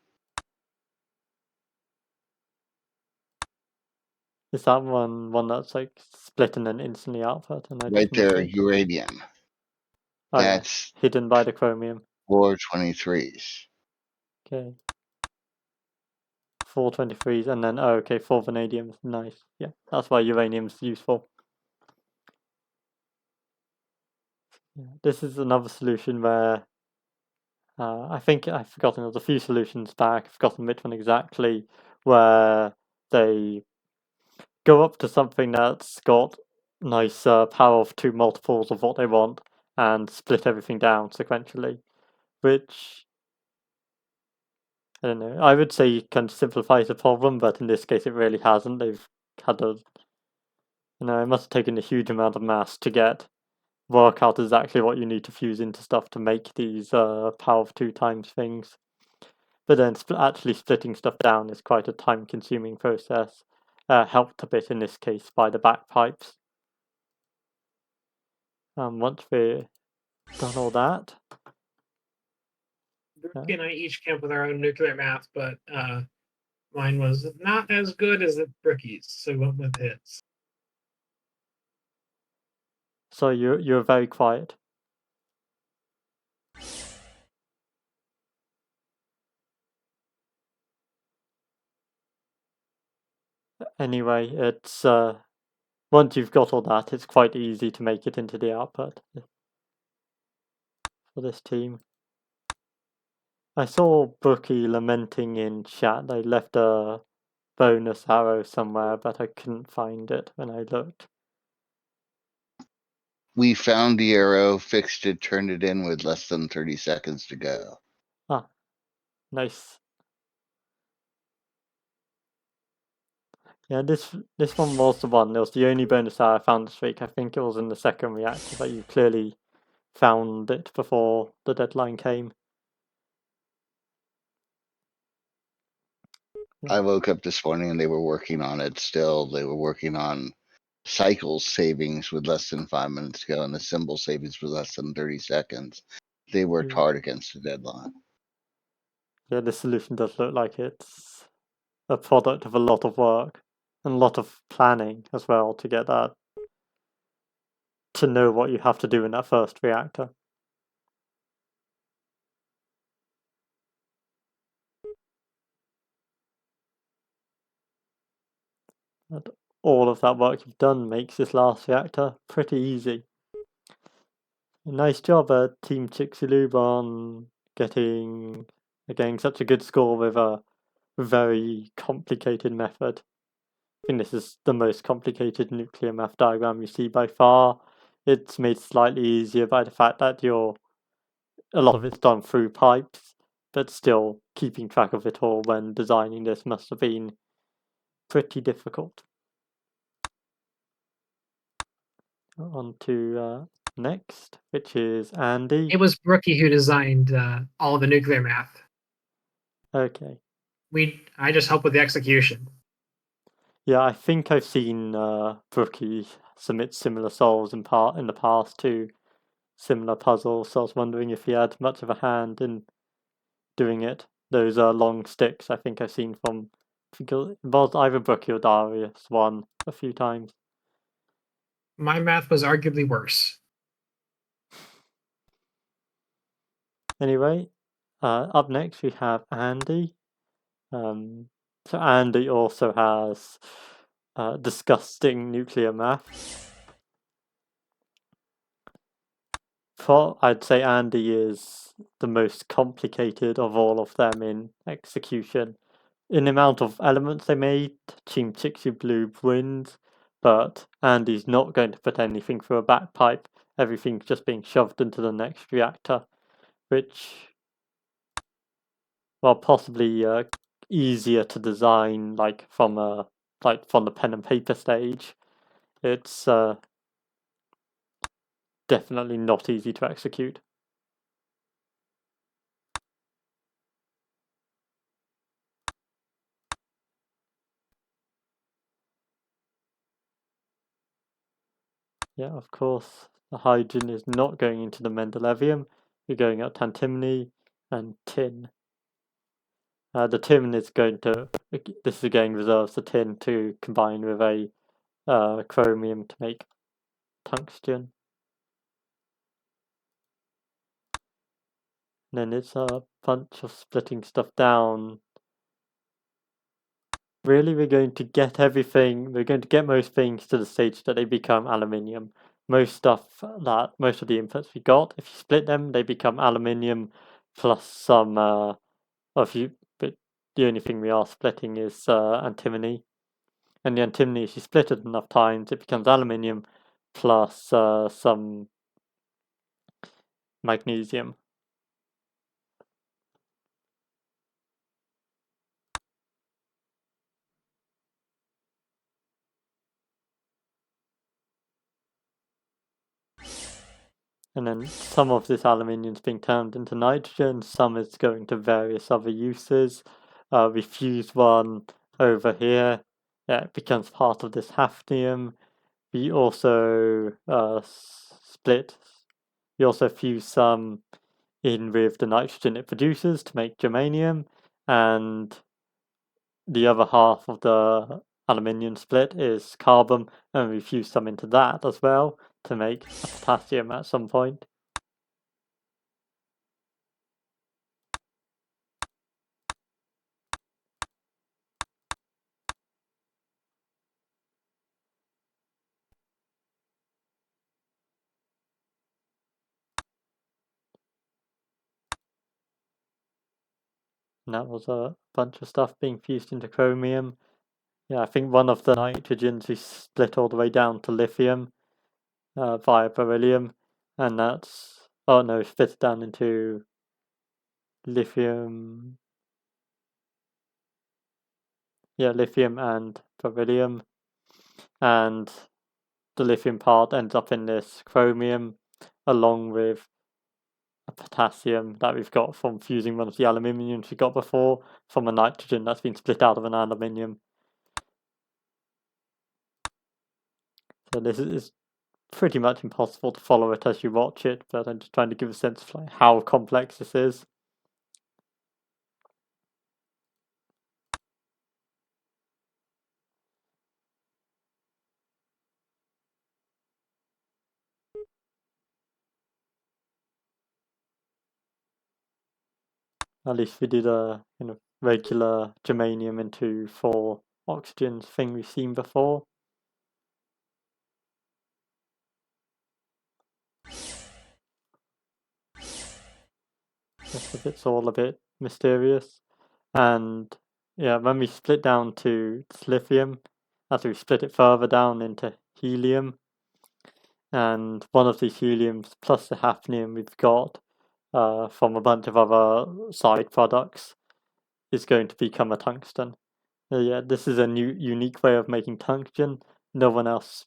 Is that one that's like split and then instantly output, and I Right just missed there, it? uranium. Oh yeah, That's hidden by the chromium. 423s. Okay. 423s, and then, oh, okay, 4 vanadiums. Nice. Yeah, that's why uranium's useful. Yeah, this is another solution where I think I've forgotten, there's a few solutions back, I've forgotten which one exactly, where they go up to something that's got nice power of 2 multiples of what they want and split everything down sequentially, which, I don't know, I would say kind of simplifies the problem, but in this case it really hasn't. They've had it must have taken a huge amount of mass to work out exactly what you need to fuse into stuff to make these power of 2 times things. But then actually splitting stuff down is quite a time-consuming process, helped a bit in this case by the backpipes. Once we're done all that, Brookie and I each came up with our own nuclear math, but mine was not as good as the Brookie's, so we went with his. so you're very quiet. Anyway, it's once you've got all that, it's quite easy to make it into the output for this team. I saw Brookie lamenting in chat. They left a bonus arrow somewhere, but I couldn't find it when I looked. We found the arrow, fixed it, turned it in with less than 30 seconds to go. Ah, nice. Yeah, this one was the one. It was the only bonus arrow I found this week. I think it was in the second reactor, but you clearly found it before the deadline came. I woke up this morning and they were working on it still. They were working on cycles savings with less than 5 minutes to go and the symbol savings with less than 30 seconds. They worked hard against the deadline. Yeah, this solution does look like it's a product of a lot of work and a lot of planning as well to get that, to know what you have to do in that first reactor. And all of that work you've done makes this last reactor pretty easy. Nice job at Team Chicxulub on getting such a good score with a very complicated method. I think this is the most complicated nuclear math diagram you see by far. It's made slightly easier by the fact that a lot of it's done through pipes, but still keeping track of it all when designing this must have been pretty difficult. On to next, which is Andy. It was Brookie who designed all the nuclear math. Okay. I just helped with the execution. Yeah, I think I've seen Brookie submit similar solves in the past to similar puzzles, so I was wondering if he had much of a hand in doing it. Those long sticks I think I've seen from, I think it was either Brookie or Darius one a few times. My math was arguably worse. Anyway, up next we have Andy. So Andy also has disgusting nuclear math. I'd say Andy is the most complicated of all of them in execution. In the amount of elements they made, Team Chicxulub wins, but Andy's not going to put anything through a backpipe. Everything's just being shoved into the next reactor, which, well, possibly easier to design, like from the pen and paper stage. It's definitely not easy to execute. Yeah, of course, the hydrogen is not going into the Mendelevium. You're going at antimony and tin. The tin is going to, this again reserves the tin to combine with a chromium to make tungsten. And then it's a bunch of splitting stuff down. Really, we're going to get most things to the stage that they become aluminium. Most of the inputs we got, if you split them, they become aluminium plus some but the only thing we are splitting is antimony. And the antimony, if you split it enough times, it becomes aluminium plus some magnesium. And then some of this aluminium is being turned into nitrogen, some is going to various other uses. We fuse one over here, it becomes part of this hafnium. We also fuse some in with the nitrogen it produces to make germanium, and the other half of the aluminium split is carbon, and we fuse some into that as well to make a potassium at some point. and that was a bunch of stuff being fused into chromium. Yeah, I think one of the nitrogens we split all the way down to lithium via beryllium, and that's split it down into lithium. Yeah, lithium and beryllium, and the lithium part ends up in this chromium along with a potassium that we've got from fusing one of the aluminiums we got before from a nitrogen that's been split out of an aluminium. So this is pretty much impossible to follow it as you watch it, but I'm just trying to give a sense of like how complex this is. At least we did a regular germanium into 4 oxygens thing we've seen before. It's all a bit mysterious. And yeah, when we split down to lithium, as we split it further down into helium, and one of these heliums plus the hafnium we've got from a bunch of other side products is going to become a tungsten. Yeah, this is a new unique way of making tungsten. No one else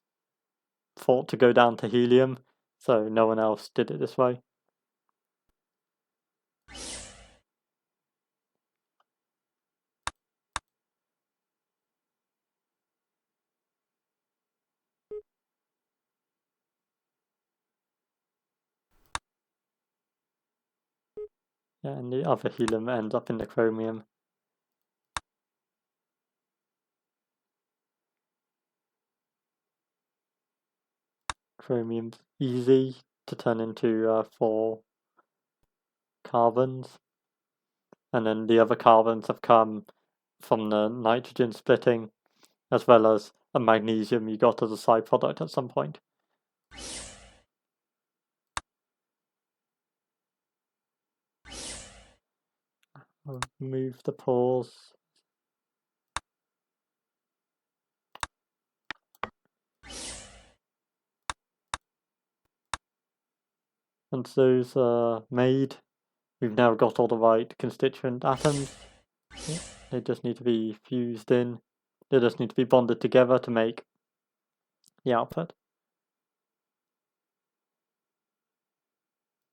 thought to go down to helium, so no one else did it this way. Yeah, and the other helium ends up in the chromium. Chromium's easy to turn into 4 carbons, and then the other carbons have come from the nitrogen splitting, as well as a magnesium you got as a side product at some point. I'll remove the pores. Once those are made, we've now got all the right constituent atoms. They just need to be fused in. They just need to be bonded together to make the output.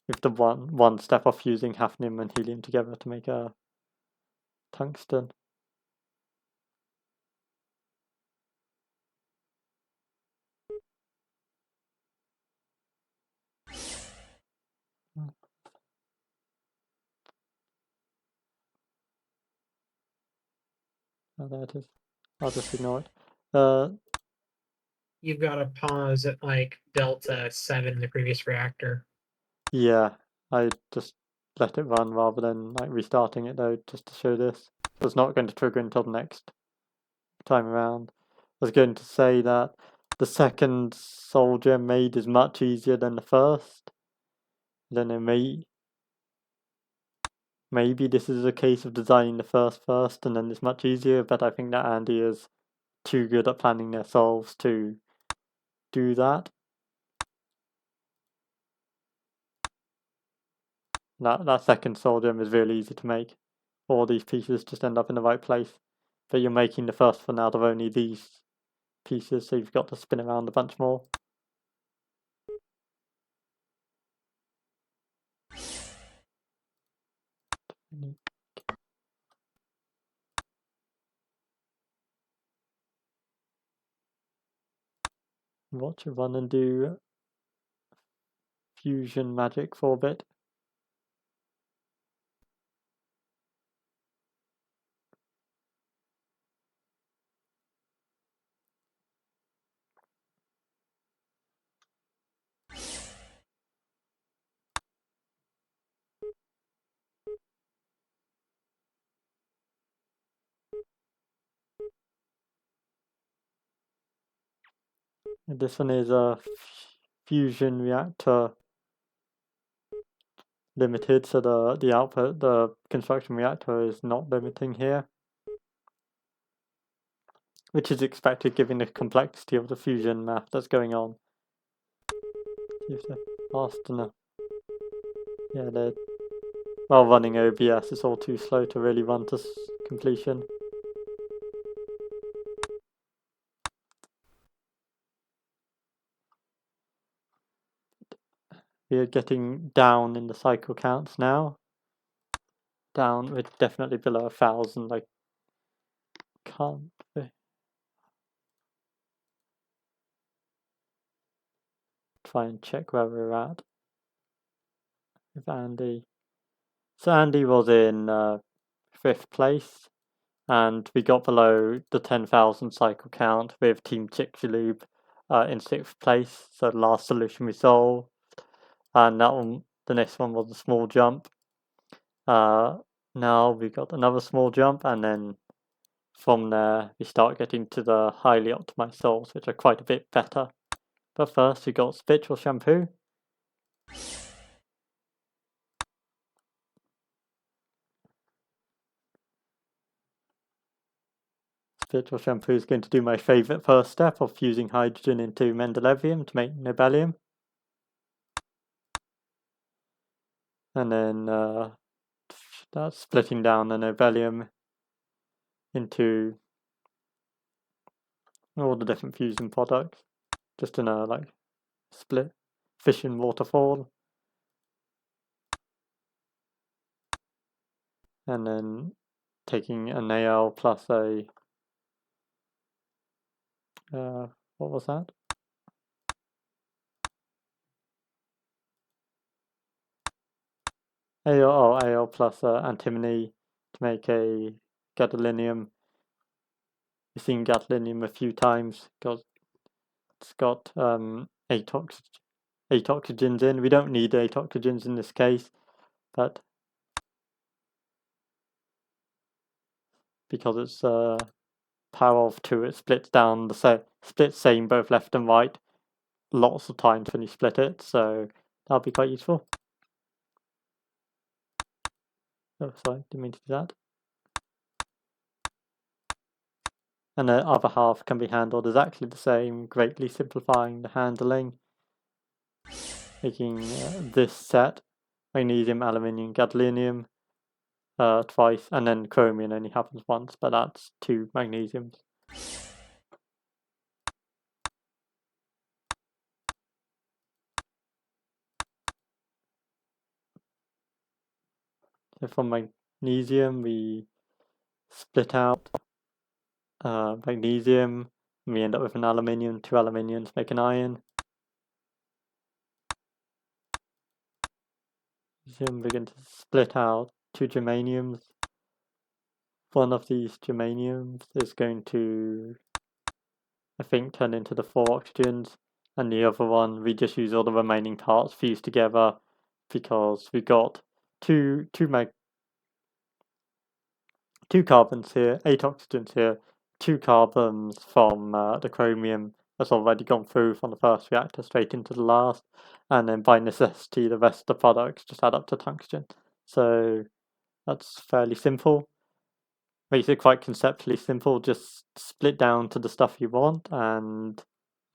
With the one step of fusing hafnium and helium together to make a tungsten. Oh, there it is. I'll just ignore it. You've got to pause at like delta 7 in the previous reactor. Yeah, I just let it run rather than like restarting it though, just to show this. So it's not going to trigger until the next time around. I was going to say that the second soldier made is much easier than the first. I don't know, maybe this is a case of designing the first and then it's much easier, but I think that Andy is too good at planning their solves to do that. That second soldier is really easy to make. All these pieces just end up in the right place. But you're making the first one out of only these pieces, so you've got to spin around a bunch more. Watch it run and do fusion magic for a bit. And this one is a fusion reactor limited, so the output, the construction reactor is not limiting here, which is expected given the complexity of the fusion math that's going on. See if they're fast enough. Yeah, they're while running OBS, it's all too slow to really run to completion. We are getting down in the cycle counts now. Down, we're definitely below 1,000. I can't be. Try and check where we're at with Andy. So Andy was in 5th place, and we got below the 10,000 cycle count with Team Chicxulub in 6th place. So the last solution we solved, and that one, the next one was a small jump. Now we got another small jump, and then from there we start getting to the highly optimized souls, which are quite a bit better. But first we got Spiritual Shampoo. Spiritual Shampoo is going to do my favorite first step of fusing hydrogen into Mendelevium to make nobelium. And then that's splitting down the nobelium into all the different fusion products, just in a like split fission waterfall. And then taking an Al plus a what was that? Al plus antimony to make a gadolinium. We've seen gadolinium a few times because it's got 8 oxygens in. We don't need 8 oxygens in this case, but because it's power of 2, it splits down the splits same both left and right lots of times when you split it, so that'll be quite useful. Oh, sorry, didn't mean to do that. And the other half can be handled exactly the same, greatly simplifying the handling, making this set magnesium, aluminium, gadolinium twice, and then chromium only happens once, but that's 2 magnesiums. So from magnesium we split out magnesium, and we end up with an aluminium, 2 aluminiums make an iron. Then we're going to split out 2 germaniums. One of these germaniums is going to, I think, turn into the 4 oxygens, and the other one we just use all the remaining parts fused together because we got two carbons here, 8 oxygens here, 2 carbons from the chromium that's already gone through from the first reactor straight into the last, and then by necessity the rest of the products just add up to tungsten. So that's fairly simple. Makes it quite conceptually simple. Just split down to the stuff you want and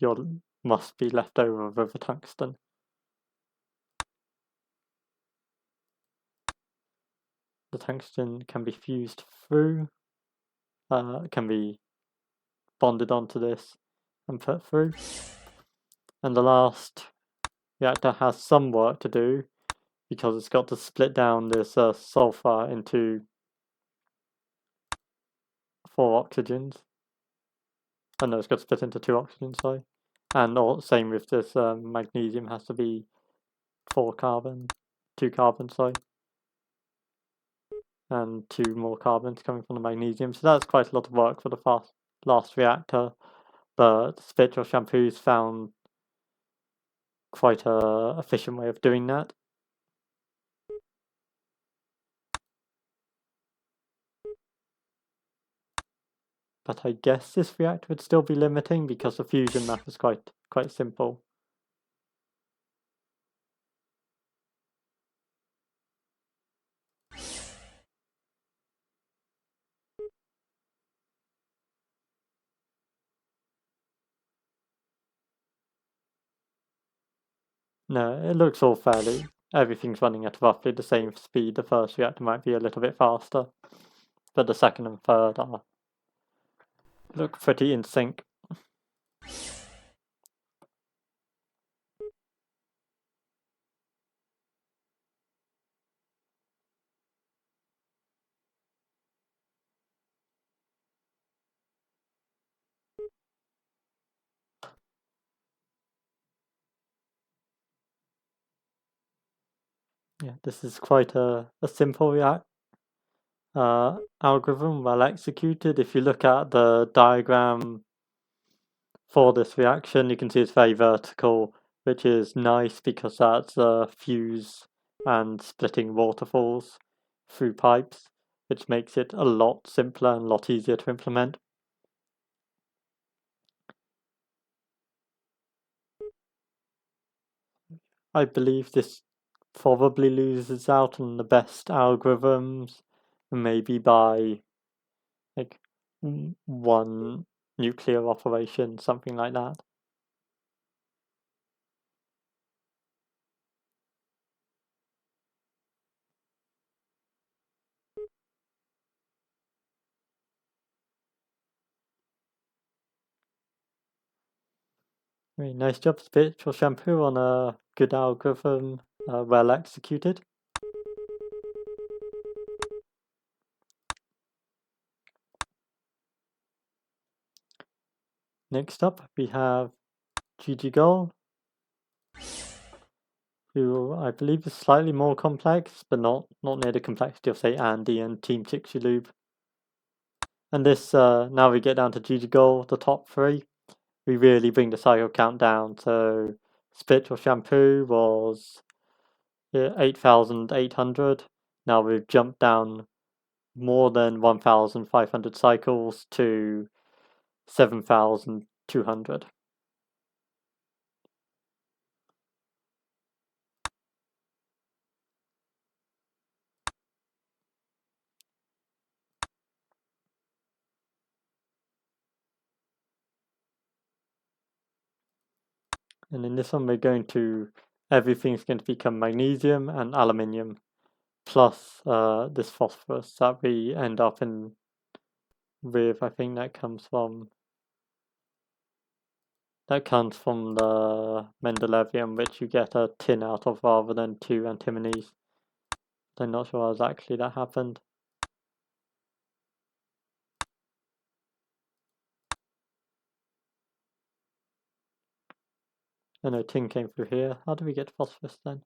you must be left over with the tungsten. The tungsten can be fused through, can be bonded onto this and put through. And the last reactor has some work to do because it's got to split down this sulfur into 4 oxygens. Oh no, it's got to split into 2 oxygens, sorry. And same with this magnesium has to be 2 carbons, sorry. And 2 more carbons coming from the magnesium. So that's quite a lot of work for the last reactor. But Spiritual Shampoo's found quite a efficient way of doing that. But I guess this reactor would still be limiting because the fusion math is quite simple. No, it looks all fairly. Everything's running at roughly the same speed. The first reactor might be a little bit faster, but the second and third look pretty in sync. Yeah, this is quite a simple algorithm, well executed. If you look at the diagram for this reaction, you can see it's very vertical, which is nice because that's a fuse and splitting waterfalls through pipes, which makes it a lot simpler and a lot easier to implement. I believe this probably loses out on the best algorithms, maybe by like one nuclear operation, something like that. Very nice job, Spiritual Shampoo, on a good algorithm, well executed. Next up, we have GG Goal, who I believe is slightly more complex, but not near the complexity of, say, Andy and Team Chicxulub. And this, now we get down to GG Goal, the top three, we really bring the cycle count down. So Spiritual Shampoo was 8,800. Now we've jumped down more than 1,500 cycles to 7,200. And in this one, everything's going to become magnesium and aluminium, plus this phosphorus that we end up with. I think that comes from the Mendelevium, which you get a tin out of rather than 2 antimonys. I'm not sure how exactly that happened. Oh no, tin came through here. How do we get phosphorus then?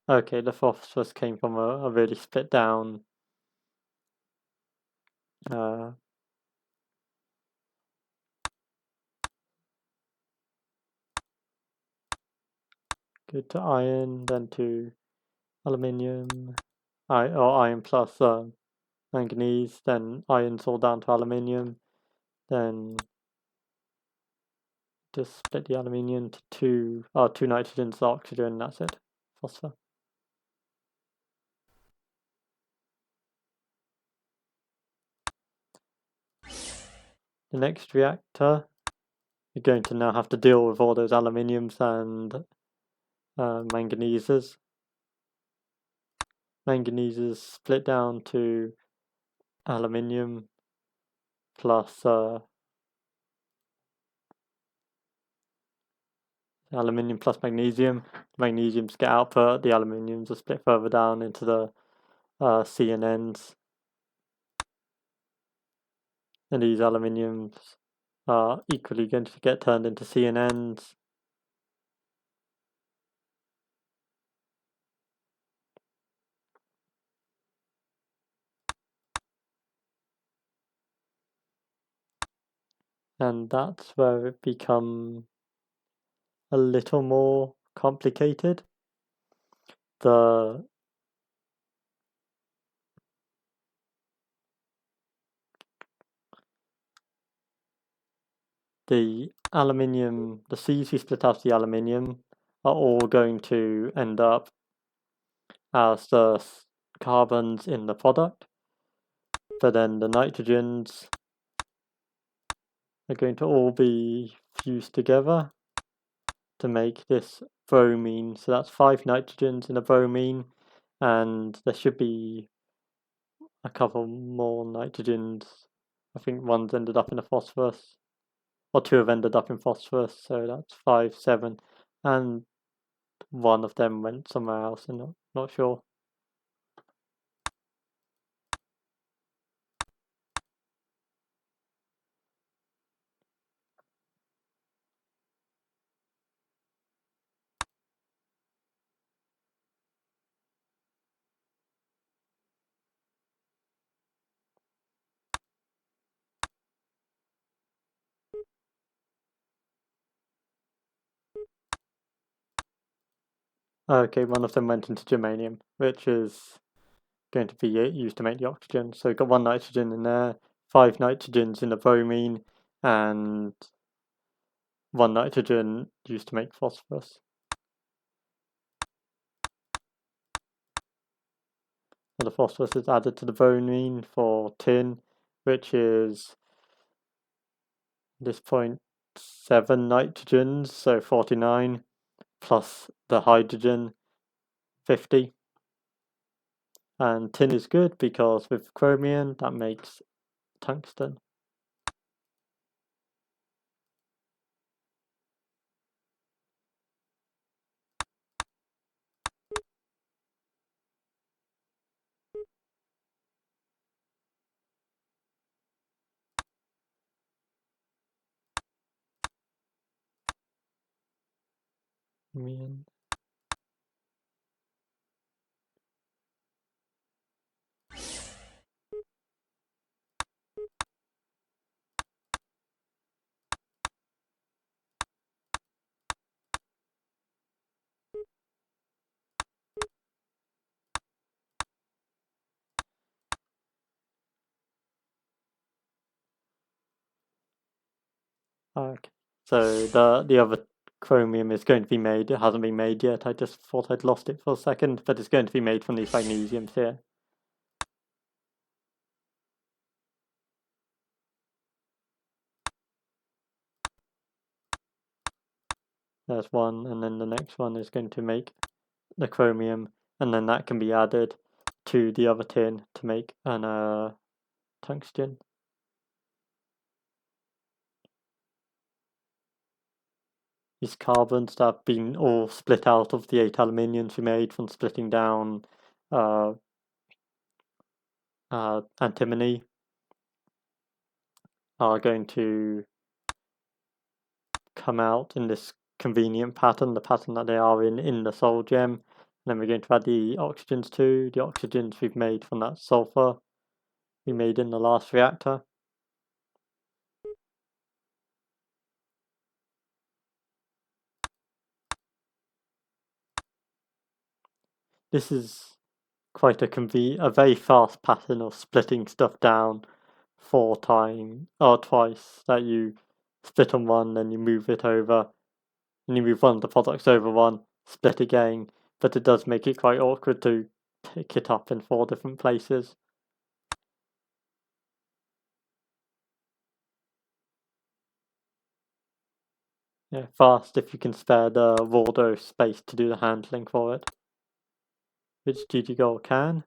Okay, the phosphorus came from a really split down go to iron, then to aluminium, iron plus manganese, then iron's all down to aluminium, then just split the aluminium to two nitrogens, oxygen, that's it, phosphor. The next reactor, you're going to now have to deal with all those aluminiums and manganeses. Manganeses split down to aluminium plus aluminium plus magnesium. Magnesiums get output, the aluminiums are split further down into the C and Ns. And these aluminiums are equally going to get turned into C and Ns. And that's where it becomes a little more complicated. The aluminium, the C's we split out the aluminium are all going to end up as the carbons in the product. but then the nitrogens are going to all be fused together to make this bromine. So that's 5 nitrogens in a bromine, and there should be a couple more nitrogens. I think one's ended up in a phosphorus, or 2 have ended up in phosphorus, so that's 5, 7, and one of them went somewhere else, and not sure. Okay, one of them went into germanium, which is going to be used to make the oxygen. So we've got 1 nitrogen in there, 5 nitrogens in the bromine, and 1 nitrogen used to make phosphorus. And the phosphorus is added to the bromine for tin, which is at this point 7 nitrogens, so 49, plus the hydrogen, 50. And tin is good because with chromium that makes tungsten. Okay, so the other chromium is going to be made. It hasn't been made yet. I just thought I'd lost it for a second, but it's going to be made from these magnesiums here. There's one, and then the next one is going to make the chromium, and then that can be added to the other tin to make an tungsten. These carbons that have been all split out of the 8 aluminiums we made from splitting down antimony are going to come out in this convenient pattern, the pattern that they are in the soul gem. And then we're going to add the oxygens too, the oxygens we've made from that sulfur we made in the last reactor. This is quite a very fast pattern of splitting stuff down 4 times or twice. That you split on one, then you move it over, and you move one of the products over one, split again. But it does make it quite awkward to pick it up in 4 different places. Yeah, fast if you can spare the Waldo space to do the handling for it, which GG Gold can.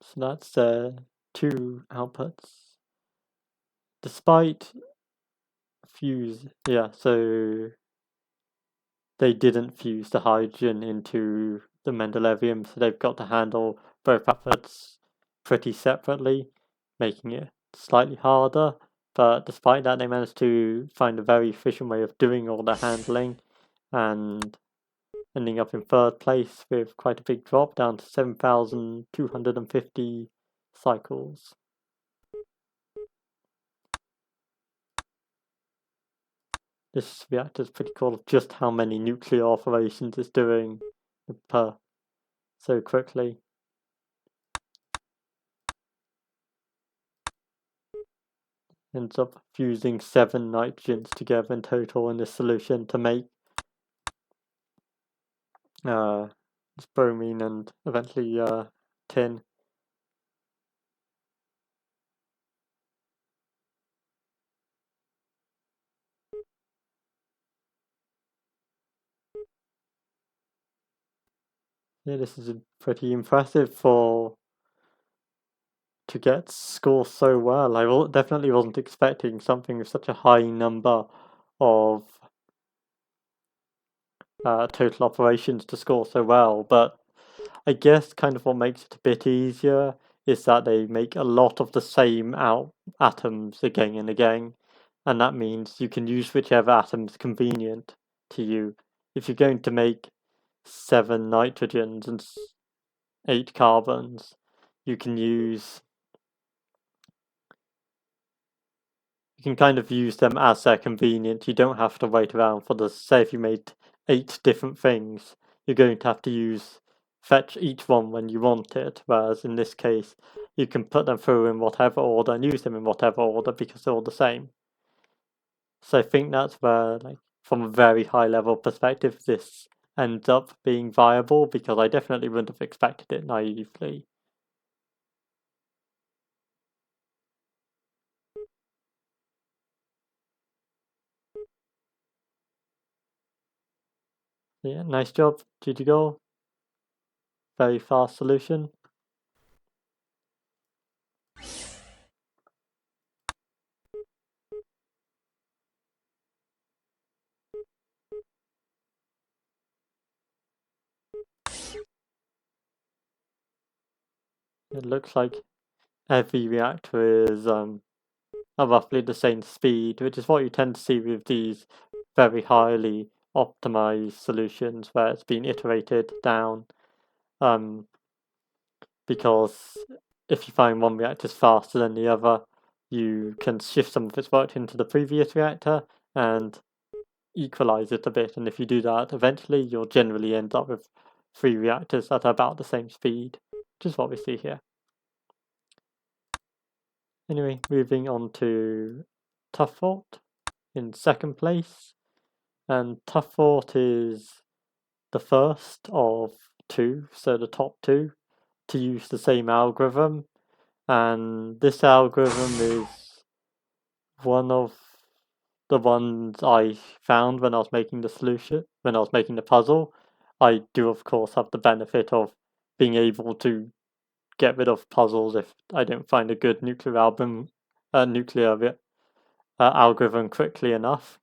So that's 2 outputs. Despite fuse, yeah, so they didn't fuse the hydrogen into the Mendelevium, so they've got to handle both outputs pretty separately, making it slightly harder. But despite that, they managed to find a very efficient way of doing all the handling, and ending up in 3rd place with quite a big drop, down to 7,250 cycles. This reactor is pretty cool, just how many nuclear operations it's doing so quickly. Ends up fusing 7 nitrogens together in total in this solution to make it's bromine and eventually tin. Yeah, this is pretty impressive to get scores so well. I definitely wasn't expecting something with such a high number of total operations to score so well, but I guess kind of what makes it a bit easier is that they make a lot of the same atoms again and again, and that means you can use whichever atom's convenient to you. If you're going to make 7 nitrogens and 8 carbons, you can kind of use them as they're convenient. You don't have to wait around for say if you made 8 different things, you're going to have to fetch each one when you want it, whereas in this case you can put them through in whatever order and use them in whatever order because they're all the same. So I think that's where, like, from a very high level perspective, this ends up being viable, because I definitely wouldn't have expected it naively. Yeah, nice job, GG. Very fast solution. It looks like every reactor is roughly the same speed, which is what you tend to see with these very highly optimized solutions where it's been iterated down. Because if you find one reactor is faster than the other, you can shift some of its work into the previous reactor and equalize it a bit. And if you do that, eventually you'll generally end up with 3 reactors that are about the same speed, which is what we see here. Anyway, moving on to Tough Thought in second place. And Tough Thought is the first of 2, so the top 2, to use the same algorithm. And this algorithm is one of the ones I found when I was making the solution, when I was making the puzzle. I do, of course, have the benefit of being able to get rid of puzzles if I don't find a good nuclear algorithm quickly enough.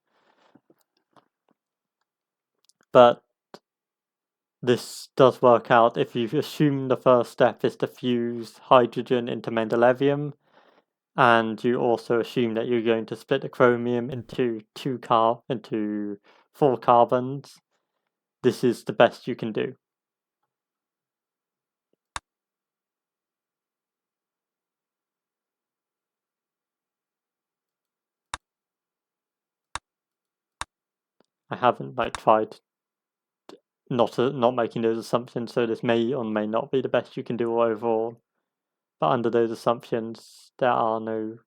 But this does work out if you assume the first step is to fuse hydrogen into mendelevium, and you also assume that you're going to split the chromium into 4 carbons. This is the best you can do. I haven't tried not making those assumptions, so this may or may not be the best you can do overall. But under those assumptions, there are no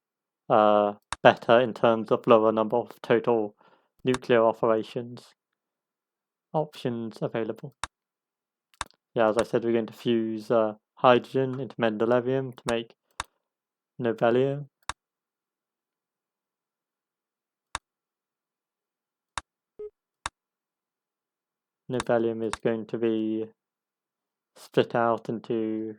better in terms of lower number of total nuclear operations options available. Yeah, as I said, we're going to fuse hydrogen into mendelevium to make nobelium. Nobelium is going to be split out into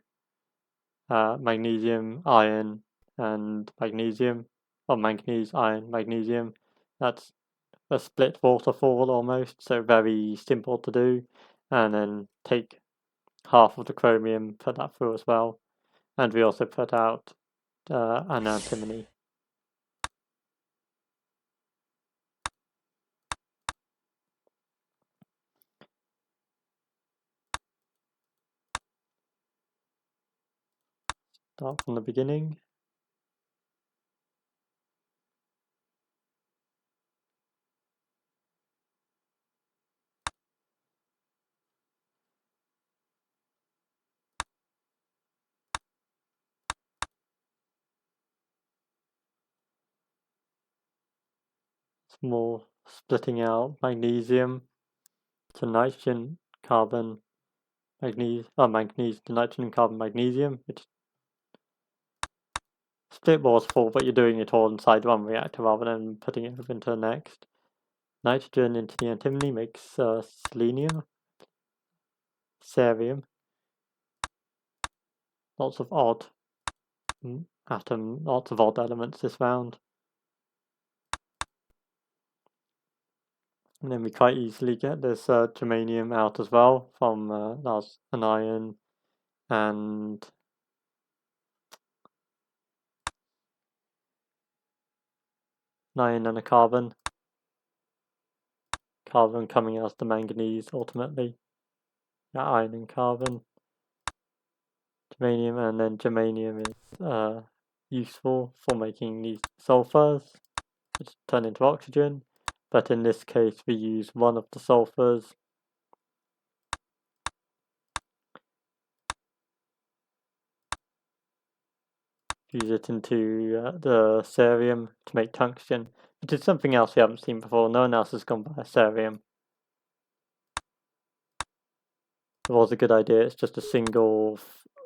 magnesium, iron, and magnesium, or manganese, iron, magnesium. That's a split waterfall almost, so very simple to do. And then take half of the chromium, put that through as well. And we also put out an antimony. Start from the beginning. It's more splitting out magnesium to nitrogen carbon, manganese to nitrogen, carbon, magnesium, which split was full, but you're doing it all inside one reactor rather than putting it into the next. Nitrogen into the antimony makes selenium, cerium. Lots of odd lots of odd elements this round. And then we quite easily get this germanium out as well from that's an iron and an iron and a carbon. Carbon coming as the manganese ultimately. Iron and carbon. Germanium, and then germanium is useful for making these sulfurs, which turn into oxygen. But in this case, we use one of the sulfurs. Use it into the cerium to make tungsten, which is something else we haven't seen before. No one else has gone by cerium. It was a good idea. It's just a single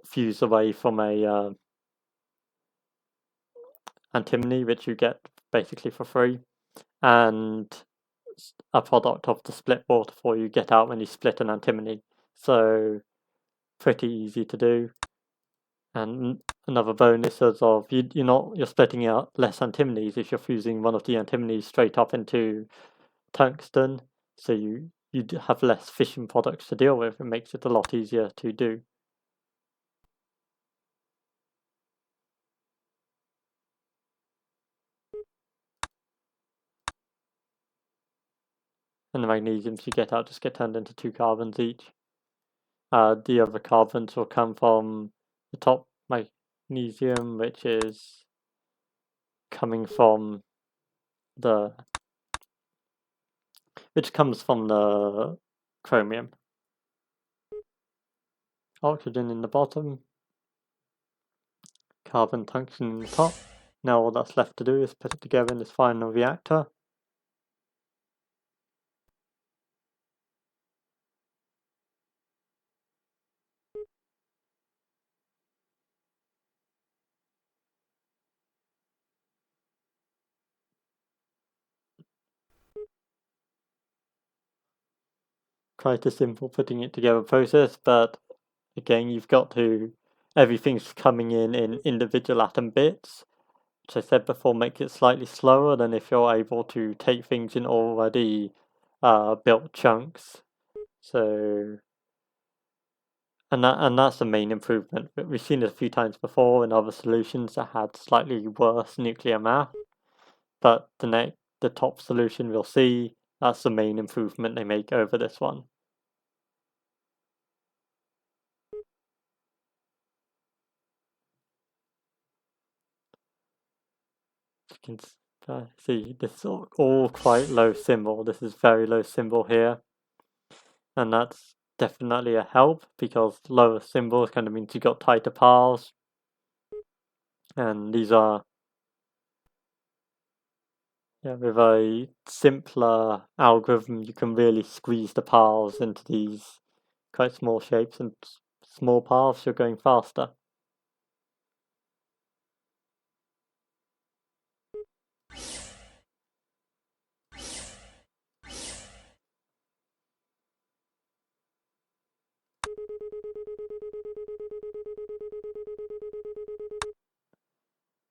fuse away from a antimony, which you get basically for free, and a product of the split waterfall you get out when you split an antimony. So pretty easy to do. And another bonus is of you're splitting out less antimonies if you're fusing one of the antimonies straight up into tungsten. So you have less fission products to deal with. It makes it a lot easier to do. And the magnesiums you get out just get turned into 2 carbons each. The other carbons will come from the top magnesium, which is coming from which comes from the chromium. Oxygen in the bottom, carbon tungsten in the top. Now all that's left to do is put it together in this final reactor. Quite a simple putting it together process, but again, you've got to, everything's coming in individual atom bits, which I said before makes it slightly slower than if you're able to take things in already built chunks. So, and that's the main improvement. We've seen it a few times before in other solutions that had slightly worse nuclear math, but the top solution we'll see, that's the main improvement they make over this one. You can see this is all quite low symbol. This is very low symbol here, and that's definitely a help because lower symbols kind of means you got tighter piles, and these are with a simpler algorithm you can really squeeze the piles into these quite small shapes, and small piles you're going faster.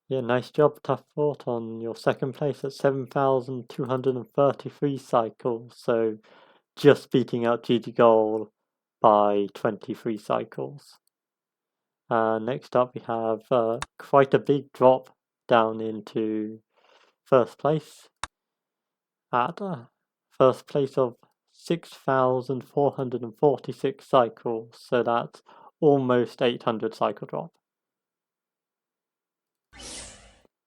Yeah, nice job, Tough Thought, on your second place at 7,233 cycles. So just beating out GG Goal by 23 cycles. Next up, we have quite a big drop down into first place. At first place of 6,446 cycles. So that's almost 800 cycle drop.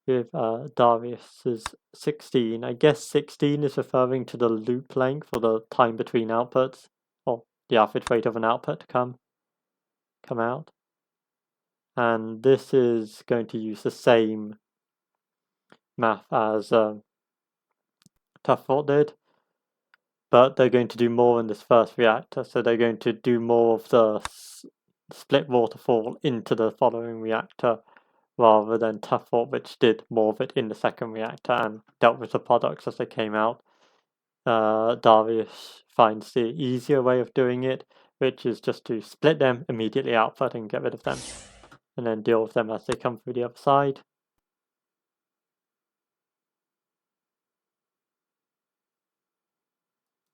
With Darius's 16. I guess 16 is referring to the loop length or the time between outputs, or the average rate of an output to come out. And this is going to use the same math as Tough Thought did. but they're going to do more in this first reactor, so they're going to do more of the split waterfall into the following reactor rather than Tuffort, which did more of it in the second reactor and dealt with the products as they came out. Darius finds the easier way of doing it, which is just to split them, immediately output and get rid of them, and then deal with them as they come through the other side.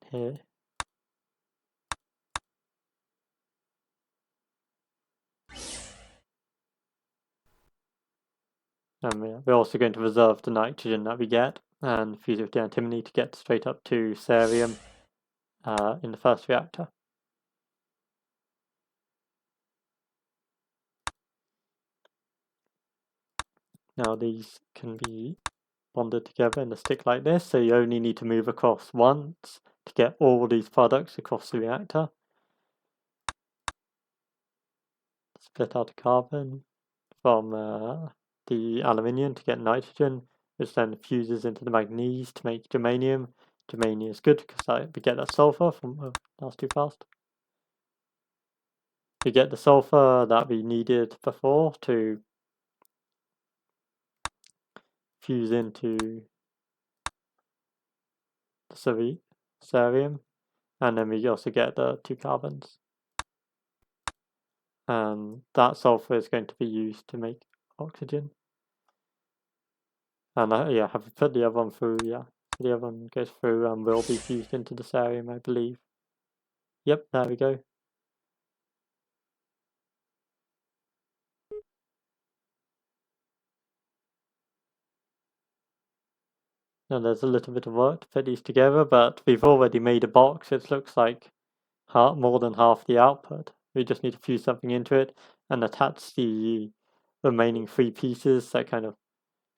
Here. And we're also going to reserve the nitrogen that we get and fuse it with the antimony to get straight up to cerium in the first reactor. Now these can be bonded together in a stick like this, so you only need to move across once to get all these products across the reactor. Split out a carbon from the aluminium to get nitrogen, which then fuses into the manganese to make germanium. Germanium is good because we get that sulfur from... Oh, that was too fast. We get the sulfur that we needed before to fuse into the cerium, and then we also get the 2 carbons. And that sulfur is going to be used to make oxygen. And yeah, have we put the other one through? Yeah, the other one goes through and will be fused into the cerium, I believe. Yep, there we go. Now there's a little bit of work to put these together, but we've already made a box. It looks like more than half the output. We just need to fuse something into it and attach the remaining 3 pieces that kind of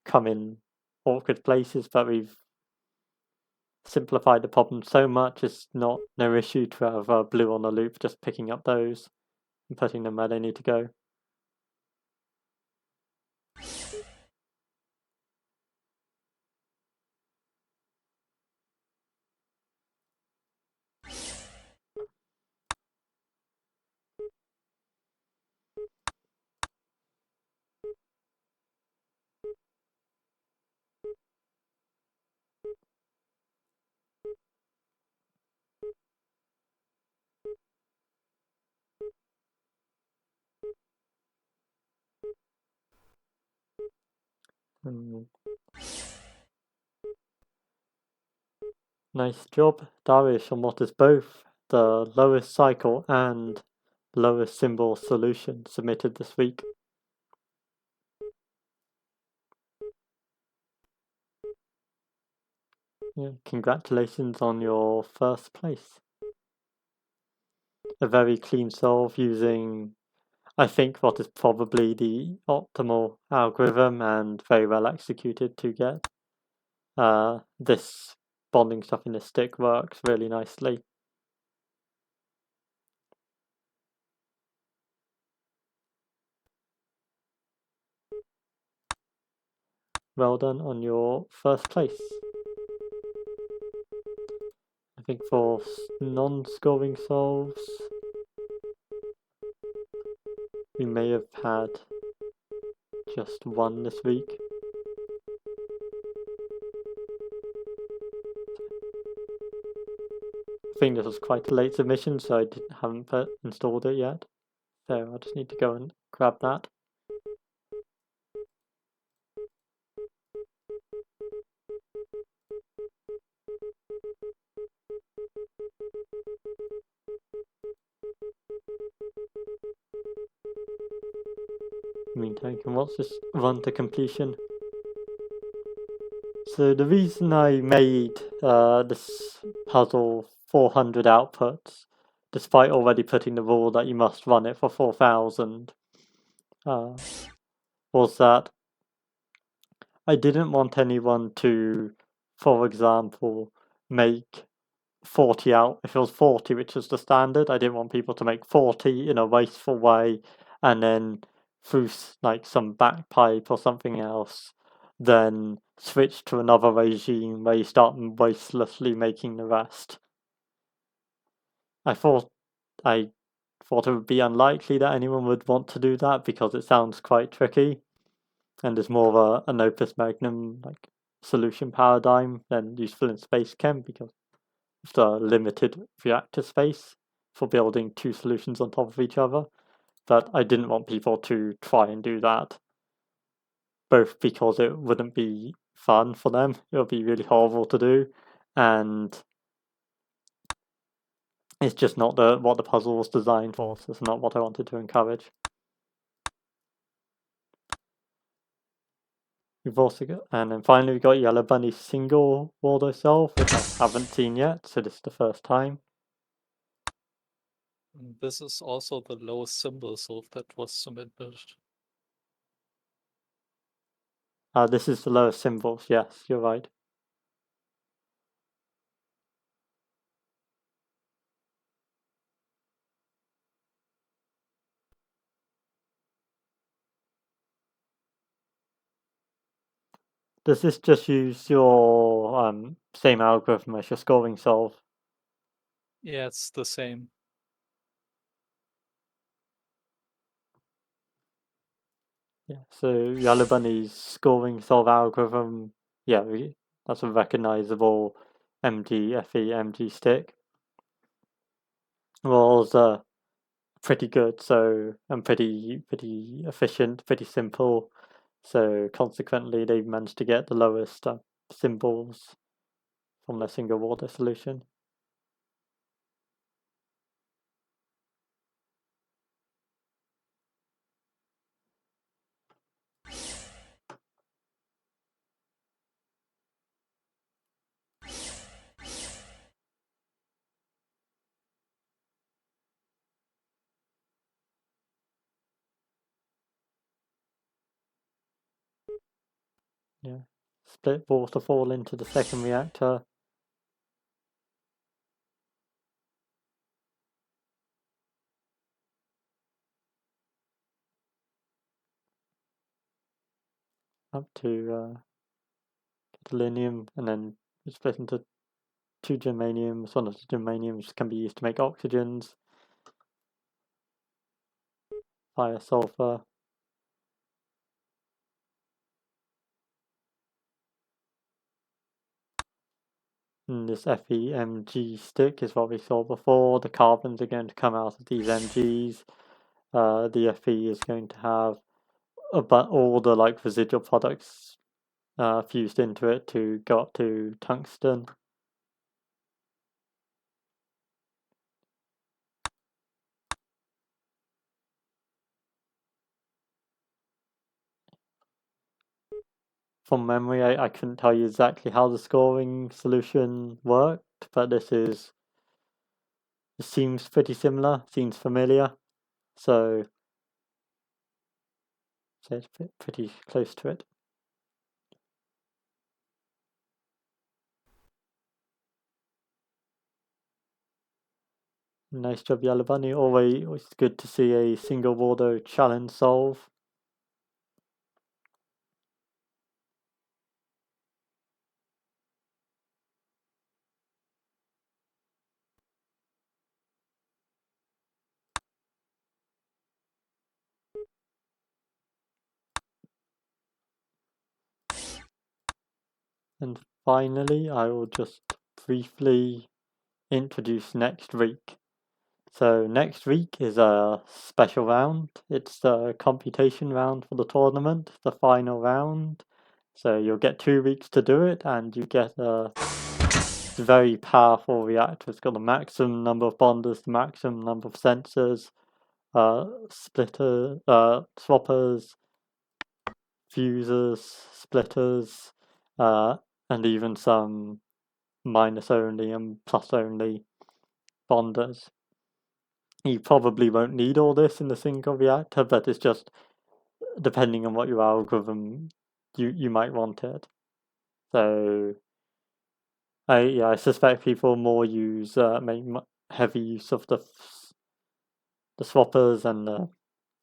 come in awkward places, but we've simplified the problem so much it's no issue to have blue on the loop, just picking up those and putting them where they need to go. Nice job, Darius, on what is both the lowest cycle and lowest symbol solution submitted this week. Yeah, congratulations on your first place. A very clean solve using, I think, what is probably the optimal algorithm and very well executed to get this bonding stuff in the stick works really nicely. Well done on your first place. I think for non-scoring solves, we may have had just 1 this week. I think this was quite a late submission, so I haven't installed it yet. So I just need to go and grab that. Meantime, can watch this run to completion. So the reason I made this puzzle 400 outputs, despite already putting the rule that you must run it for 4000, was that I didn't want anyone to, for example, make 40 out. If it was 40, which was the standard, I didn't want people to make 40 in a wasteful way and then through like some backpipe or something else, then switch to another regime where you start wastelessly making the rest. I thought it would be unlikely that anyone would want to do that because it sounds quite tricky, and is more of an opus magnum like solution paradigm than useful in Spacechem because of the limited reactor space for building two solutions on top of each other. But I didn't want people to try and do that, both because it wouldn't be fun for them, it would be really horrible to do, and it's just not what the puzzle was designed for, so it's not what I wanted to encourage. We've also got, and then finally we got Yellow Bunny's single Waldo solve, which I haven't seen yet, so this is the first time. This is also the lowest symbol solve that was submitted. This is the lowest symbols, yes, you're right. Does this just use your same algorithm as your scoring solve? Yeah, it's the same. Yeah, so Yellow Bunny's scoring solve algorithm, yeah, that's a recognizable MG stick. Was pretty good, so and pretty efficient, pretty simple. So consequently, they managed to get the lowest symbols from their single Waldo solution. Yeah, split waterfall into the second reactor. Up to gadolinium, and then it's split into two germaniums. One of the germaniums can be used to make oxygens. Fire sulfur. And this FEMG stick is what we saw before. The carbons are going to come out of these MGs. The Fe is going to have all the like residual products fused into it to go up to tungsten. From memory, I couldn't tell you exactly how the scoring solution worked, but it seems pretty similar, seems familiar, so it's pretty close to it. Nice job, Yellow Bunny. Always good to see a single Waldo challenge solve. And finally, I will just briefly introduce next week. So next week is a special round. It's the computation round for the tournament, the final round. So you'll get 2 weeks to do it, and you get a very powerful reactor. It's got the maximum number of bonders, the maximum number of sensors, swappers, fusers, splitters, and even some minus only and plus only bonders. You probably won't need all this in a single reactor, but it's just depending on what your algorithm, you might want it. So I suspect people more make heavy use of the swappers and the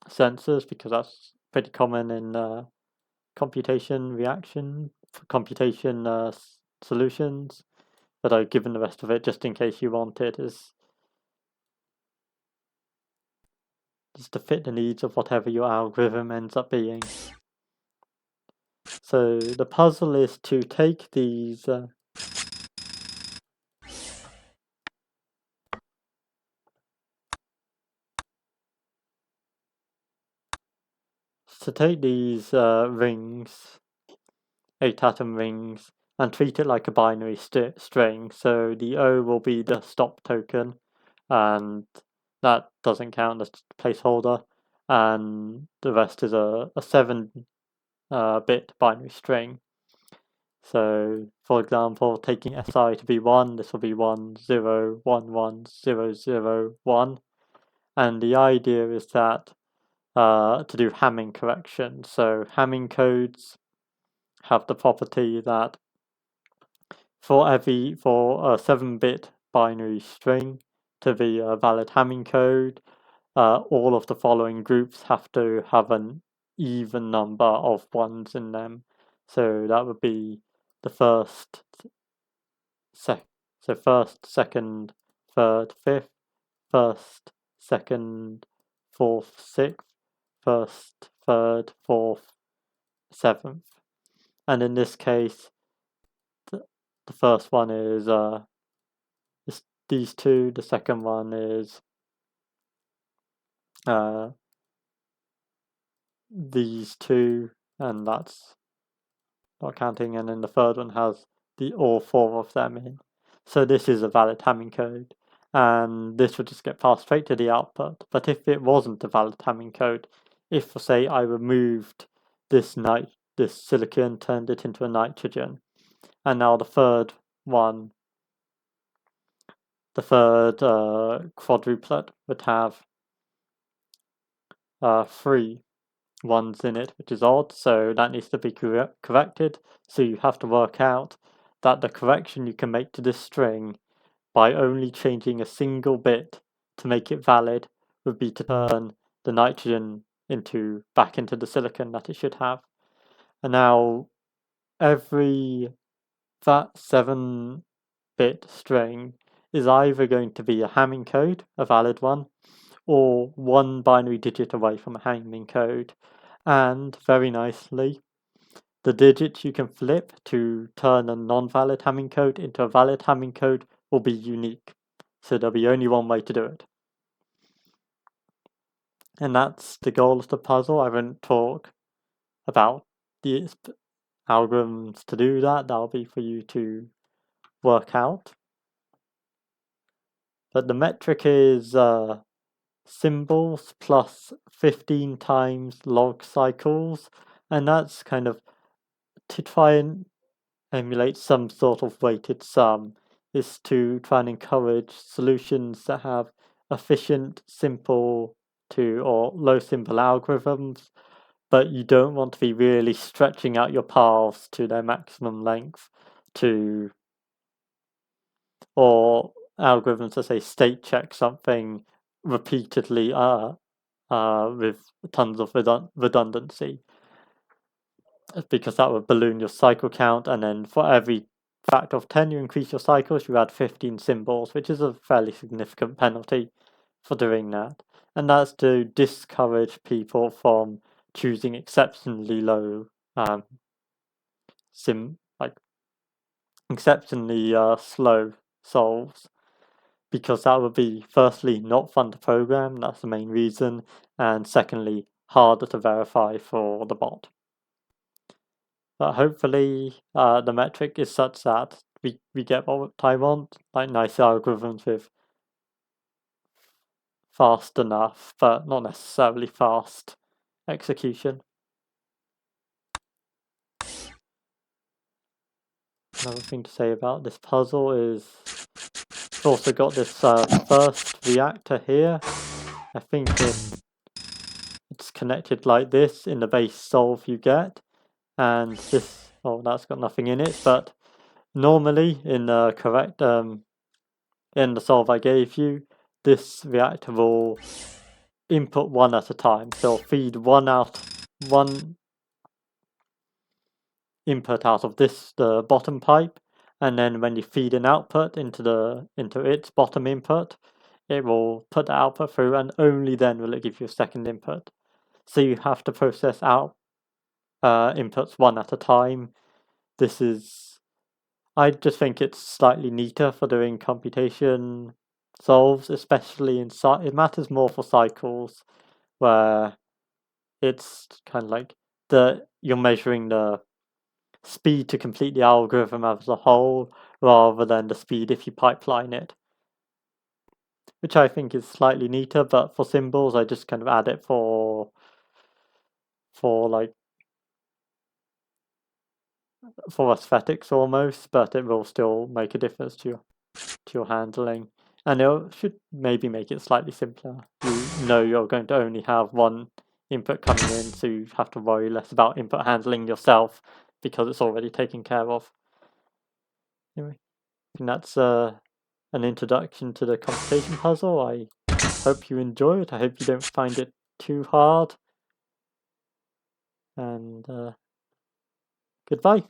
sensors because that's pretty common in computation solutions. But I've given the rest of it just in case you want it. Is just to fit the needs of whatever your algorithm ends up being. So the puzzle is to take these rings, 8-atom rings, and treat it like a binary string. So the O will be the stop token, and that doesn't count as placeholder, and the rest is a 7-bit binary string. So, for example, taking SI to be 1, this will be 1, 0, 1, 1, 0, 0, 1. And the idea is that to do Hamming correction. So Hamming codes have the property that for a 7-bit binary string to be a valid Hamming code, all of the following groups have to have an even number of ones in them. So that would be the first, second, third, fifth, first, second, fourth, sixth, first, third, fourth, seventh. And in this case, the first one is these two, the second one is these two, and that's not counting, and then the third one has all 4 of them in. So this is a valid Hamming code, and this would just get passed straight to the output. But if it wasn't a valid Hamming code, if say I removed this silicon, turned it into a nitrogen, and now the third quadruplet would have 3 ones in it, which is odd, so that needs to be corrected. So you have to work out that the correction you can make to this string by only changing a single bit to make it valid would be to turn the nitrogen back into the silicon that it should have. And now that 7-bit string is either going to be a Hamming code, a valid one, or 1 binary digit away from a Hamming code. And very nicely, the digits you can flip to turn a non-valid Hamming code into a valid Hamming code will be unique. So there'll be only one way to do it. And that's the goal of the puzzle. I won't talk about the algorithms to do that. That'll be for you to work out. But the metric is symbols plus 15 times log cycles, and that's kind of to try and emulate some sort of weighted sum, is to try and encourage solutions that have efficient, simple or low symbol algorithms, but you don't want to be really stretching out your paths to their maximum length or algorithms that say state check something repeatedly with tons of redundancy, because that would balloon your cycle count, and then for every factor of 10 you increase your cycles, you add 15 symbols, which is a fairly significant penalty for doing that. And that's to discourage people from choosing exceptionally low exceptionally slow solves, because that would be firstly not fun to program, that's the main reason, and secondly harder to verify for the bot. But hopefully the metric is such that we get what I want, like nice algorithms with fast enough, but not necessarily fast execution. Another thing to say about this puzzle is it's also got this first reactor here. I think it's connected like this in the base solve you get, and this, that's got nothing in it, but normally in the correct in the solve I gave you, this reactor will input 1 at a time, so it'll feed one input out of the bottom pipe, and then when you feed an output into its bottom input, it will put the output through, and only then will it give you a second input. So you have to process out inputs one at a time. I just think it's slightly neater for doing computation solves, especially it matters more for cycles, where it's kind of like you're measuring the speed to complete the algorithm as a whole, rather than the speed if you pipeline it, which I think is slightly neater. But for symbols, I just kind of add it for aesthetics almost, but it will still make a difference to your handling, and it should maybe make it slightly simpler. You know you're going to only have one input coming in, so you have to worry less about input handling yourself because it's already taken care of. Anyway, I think that's an introduction to the computation puzzle. I hope you enjoy it. I hope you don't find it too hard. And goodbye.